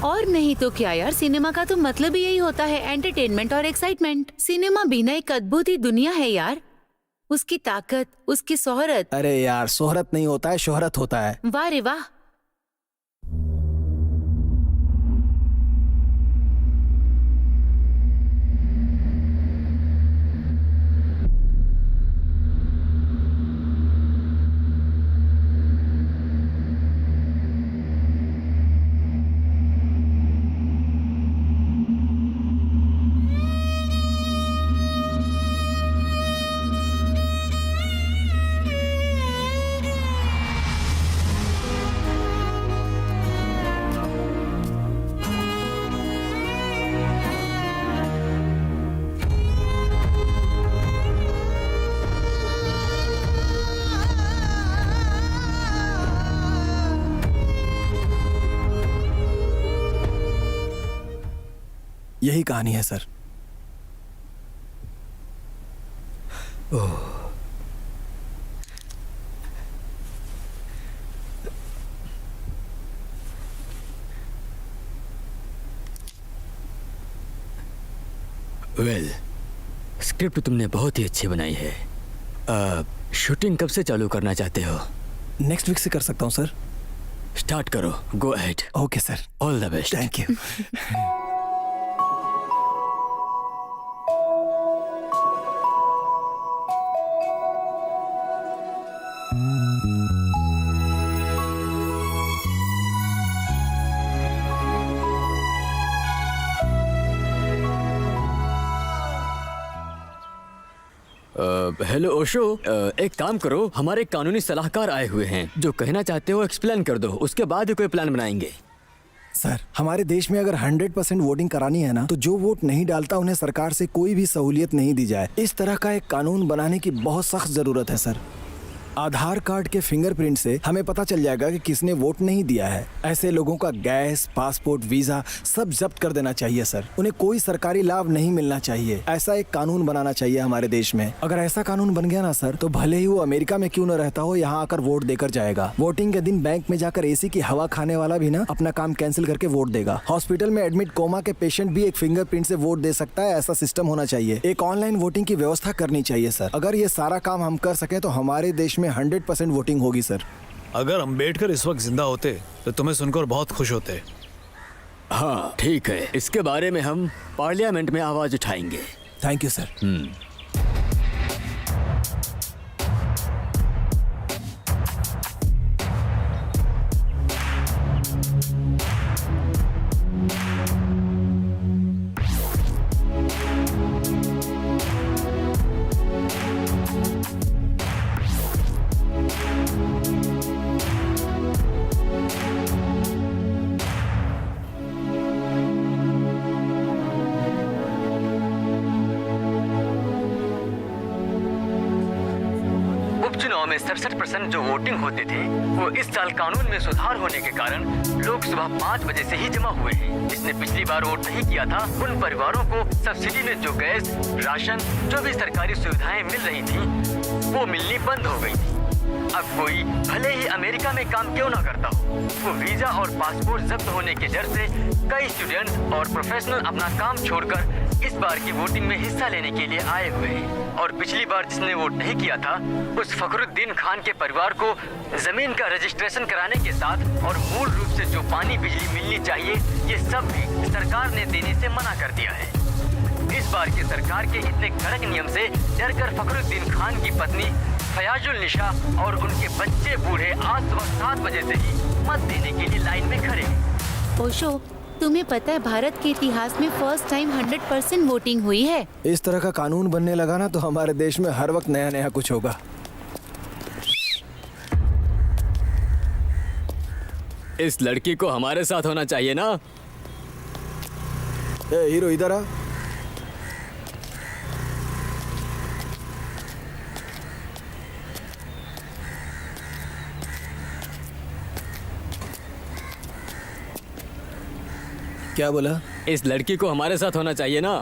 और नहीं तो क्या यार, सिनेमा का तो मतलब ही यही होता है, एंटरटेनमेंट और एक्साइटमेंट। सिनेमा भी ना एक अद्भुत ही दुनिया है यार। उसकी ताकत, उसकी शोहरत। अरे यार, शोहरत नहीं होता है, शोहरत होता है। वाह रे वाह। यही कहानी है सर। वेल, स्क्रिप्ट तुमने बहुत ही अच्छी बनाई है। शूटिंग कब से चालू करना चाहते हो? नेक्स्ट वीक से कर सकता हूँ सर। स्टार्ट करो, go ahead. Okay sir, all the best. Thank you. Hello Osho, एक काम करो, हमारे कानूनी सलाहकार आए हुए हैं। जो कहना चाहते हो एक्सप्लेन कर दो, उसके बाद ही कोई प्लान बनाएंगे। सर, हमारे देश में अगर 100% वोटिंग करानी है ना, तो जो वोट नहीं डालता उन्हें सरकार से कोई भी सहूलियत नहीं दी जाए। इस तरह का एक कानून बनाने की बहुत सख्त जरूरत है सर। आधार कार्ड के फिंगरप्रिंट से हमें पता चल जाएगा कि किसने वोट नहीं दिया है। ऐसे लोगों का गैस, पासपोर्ट, वीजा सब जब्त कर देना चाहिए सर। उन्हें कोई सरकारी लाभ नहीं मिलना चाहिए। ऐसा एक कानून बनाना चाहिए हमारे देश में। अगर ऐसा कानून बन गया ना सर, तो भले ही वो अमेरिका में क्यों न रहता हो, यहाँ आकर वोट देकर जाएगा। वोटिंग के दिन बैंक में जाकर एसी की हवा खाने वाला भी ना अपना काम कैंसिल करके वोट देगा। हॉस्पिटल में एडमिट कोमा के पेशेंट भी एक फिंगरप्रिंट से वोट दे सकता है। ऐसा सिस्टम होना चाहिए। एक ऑनलाइन वोटिंग की व्यवस्था करनी चाहिए सर। अगर ये सारा काम हम कर सके तो हमारे देश में 100% वोटिंग होगी सर। अगर अम्बेडकर इस वक्त जिंदा होते तो तुम्हें सुनकर बहुत खुश होते। हाँ ठीक है, इसके बारे में हम पार्लियामेंट में आवाज उठाएंगे। Thank you sir. उपचुनाव में 67% जो वोटिंग होते थे, वो इस साल कानून में सुधार होने के कारण लोग सुबह 5 बजे से ही जमा हुए हैं। जिसने पिछली बार वोट नहीं किया था, उन परिवारों को सब्सिडी में जो गैस, राशन, जो भी सरकारी सुविधाएं मिल रही थी, वो मिलनी बंद हो गई थी। अब कोई भले ही अमेरिका में काम क्यों ना करता हो, वो वीजा और पासपोर्ट जब्त होने के डर से कई स्टूडेंट्स और प्रोफेशनल अपना काम छोड़कर इस बार की वोटिंग में हिस्सा लेने के लिए आए हुए हैं। और पिछली बार जिसने वोट नहीं किया था, उस फखरुद्दीन खान के परिवार को जमीन का रजिस्ट्रेशन कराने के साथ और मूल रूप से जो पानी बिजली मिलनी चाहिए, ये सब भी सरकार ने देने से मना कर दिया है। इस बार की सरकार के इतने कड़क नियम से डरकर फखरुद्दीन खान की पत्नी फयाजुल निशा और उनके बच्चे बूढ़े आज सुबह 7 बजे से ही मत देने के लिए लाइन में खड़े हैं। ओशो, तुम्हें पता है भारत के इतिहास में फर्स्ट टाइम 100% वोटिंग हुई है। इस तरह का कानून बनने लगा ना, तो हमारे देश में हर वक्त नया नया कुछ होगा। इस लड़की को हमारे साथ होना चाहिए ना। ए हीरो, इधर आ। क्या बोला? इस लड़की को हमारे साथ होना चाहिए ना।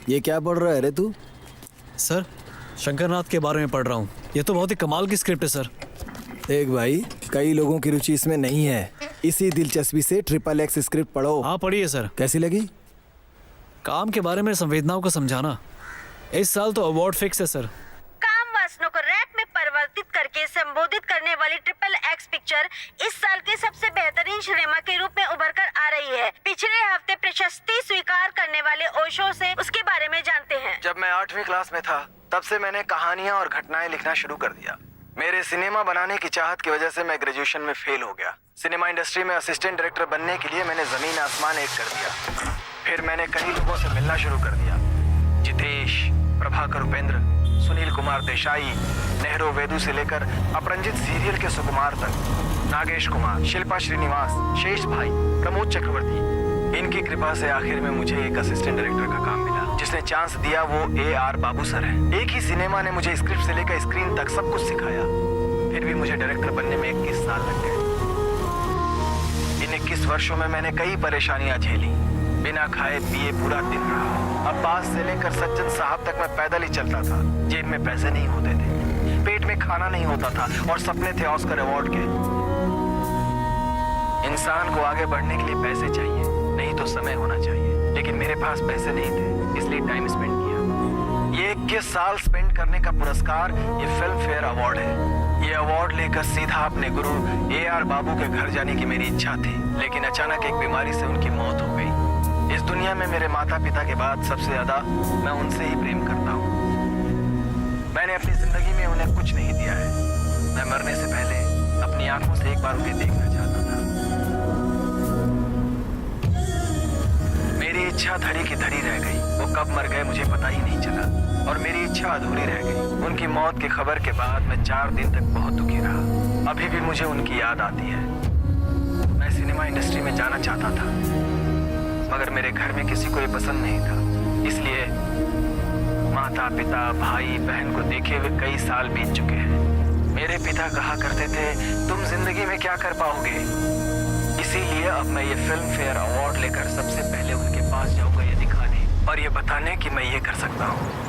ये क्या पढ़ रहा है रे तू? सर शंकरनाथ के बारे में पढ़ रहा हूँ। ये तो बहुत ही कमाल की स्क्रिप्ट है सर। देख भाई, कई लोगों की रुचि इसमें नहीं है, इसी दिलचस्पी से XXX स्क्रिप्ट पढ़ो। हाँ पढ़िए सर। कैसी लगी? काम के बारे में संवेदनाओं को समझाना, इस साल तो अवार्ड फिक्स है सर। काम वासनों को रैप में परिवर्तित करके संबोधित करने वाली XXX पिक्चर इस साल के सबसे बेहतरीन सिनेमा के रूप में उभर कर आ रही है। पिछले हफ्ते प्रशस्ति स्वीकार करने वाले ओशो से उसके बारे में जानते हैं। जब मैं 8वीं क्लास में था तब से मैंने कहानियां और घटनाएं लिखना शुरू कर दिया। मेरे सिनेमा बनाने की चाहत की वजह से मैं ग्रेजुएशन में फेल हो गया। सिनेमा इंडस्ट्री में असिस्टेंट डायरेक्टर बनने के लिए मैंने जमीन आसमान एक कर दिया। फिर मैंने कई लोगों से मिलना शुरू कर दिया, जितेश, प्रभाकर उपेंद्र, सुनील कुमार देसाई, नेहरू वेदु से लेकर अपरंजित सीरियल के सुकुमार तक, नागेश कुमार, शिल्पा श्रीनिवास, शेष भाई, प्रमोद चक्रवर्ती। इनकी कृपा से आखिर में मुझे एक असिस्टेंट डायरेक्टर का काम मिला। जिसने चांस दिया वो AR बाबू सर है। एक ही सिनेमा ने मुझे स्क्रिप्ट से लेकर स्क्रीन तक सब कुछ सिखाया। फिर भी मुझे डायरेक्टर बनने में 21 साल लग गए। इन 21 वर्षों में मैंने कई परेशानियां झेली। बिना खाए पिए पूरा दिन रहा। अब्बास से लेकर सज्जन साहब तक मैं पैदल ही चलता था। जेब में पैसे नहीं होते थे, पेट में खाना नहीं होता था और सपने थे ऑस्कर अवार्ड के। इंसान को आगे बढ़ने के लिए पैसे चाहिए, नहीं तो समय होना चाहिए। लेकिन मेरे पास पैसे नहीं थे, इसलिए टाइम स्पेंड किया। ये 21 साल स्पेंड करने का पुरस्कार ये फिल्म फेयर अवार्ड है। ये अवार्ड लेकर सीधा अपने गुरु AR बाबू के घर जाने की मेरी इच्छा थी, लेकिन अचानक एक बीमारी से उनकी मौत हो गई। इस दुनिया में मेरे माता पिता के बाद सबसे ज्यादा मैं उनसे ही प्रेम करता हूँ। मैंने अपनी जिंदगी में उन्हें कुछ नहीं दिया है। मैं मरने से पहले अपनी आंखों से एक बार उन्हें देखना चाहता था। मेरी इच्छा धरी की धरी रह गई। वो कब मर गए मुझे पता ही नहीं चला और मेरी इच्छा अधूरी रह गई। उनकी मौत की खबर के बाद मैं 4 दिन तक बहुत दुखी रहा। अभी भी मुझे उनकी याद आती है। मैं सिनेमा इंडस्ट्री में जाना चाहता था, मगर मेरे घर में किसी को ये पसंद नहीं था। इसलिए माता पिता भाई बहन को देखे हुए कई साल बीत चुके हैं। मेरे पिता कहा करते थे तुम जिंदगी में क्या कर पाओगे। इसीलिए अब मैं ये फिल्म फेयर अवार्ड लेकर सबसे पहले उनके पास जाऊंगा, ये दिखाने और ये बताने कि मैं ये कर सकता हूँ।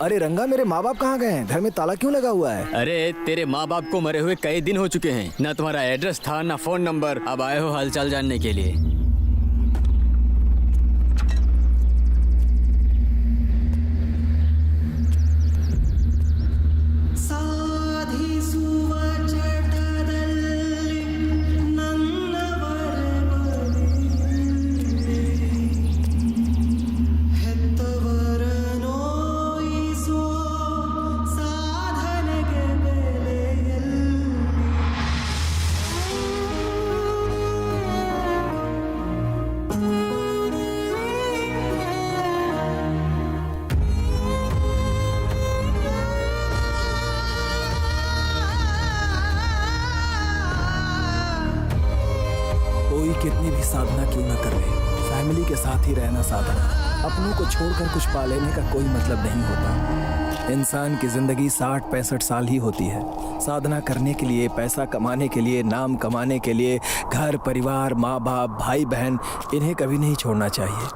अरे रंगा, मेरे माँ बाप कहाँ गए हैं? घर में ताला क्यों लगा हुआ है? अरे तेरे माँ बाप को मरे हुए कई दिन हो चुके हैं। ना तुम्हारा एड्रेस था ना फोन नंबर। अब आए हो हालचाल जानने के लिए। कितनी भी साधना क्यों न कर ले, फैमिली के साथ ही रहना साधना। अपनों को छोड़कर कुछ पा लेने का कोई मतलब नहीं होता। इंसान की जिंदगी 60-65 साल ही होती है। साधना करने के लिए, पैसा कमाने के लिए, नाम कमाने के लिए घर परिवार, माँ बाप, भाई बहन, इन्हें कभी नहीं छोड़ना चाहिए।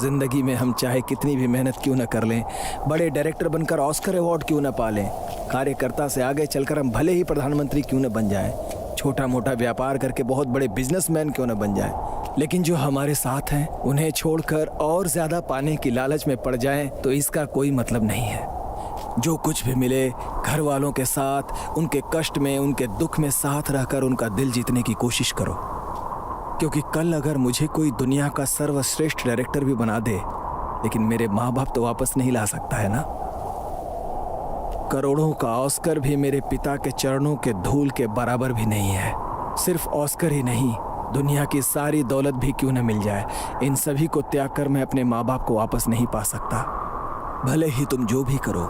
जिंदगी में हम चाहे कितनी भी मेहनत क्यों न कर लें, बड़े डायरेक्टर बनकर ऑस्कर अवार्ड क्यों न पा लें, कार्यकर्ता से आगे चलकर हम भले ही प्रधानमंत्री क्यों न बन जाएं, छोटा मोटा व्यापार करके बहुत बड़े बिजनेसमैन क्यों न बन जाएं, लेकिन जो हमारे साथ हैं उन्हें छोड़कर और ज्यादा पाने की लालच में पड़ जाएं तो इसका कोई मतलब नहीं है। जो कुछ भी मिले, घर वालों के साथ, उनके कष्ट में, उनके दुख में साथ रहकर उनका दिल जीतने की कोशिश करो। क्योंकि कल अगर मुझे कोई दुनिया का सर्वश्रेष्ठ डायरेक्टर भी बना दे, लेकिन मेरे माँ बाप तो वापस नहीं ला सकता है ना। करोड़ों का ऑस्कर भी मेरे पिता के चरणों के धूल के बराबर भी नहीं है। सिर्फ ऑस्कर ही नहीं, दुनिया की सारी दौलत भी क्यों न मिल जाए, इन सभी को त्याग कर मैं अपने माँ बाप को वापस नहीं पा सकता। भले ही तुम जो भी करो,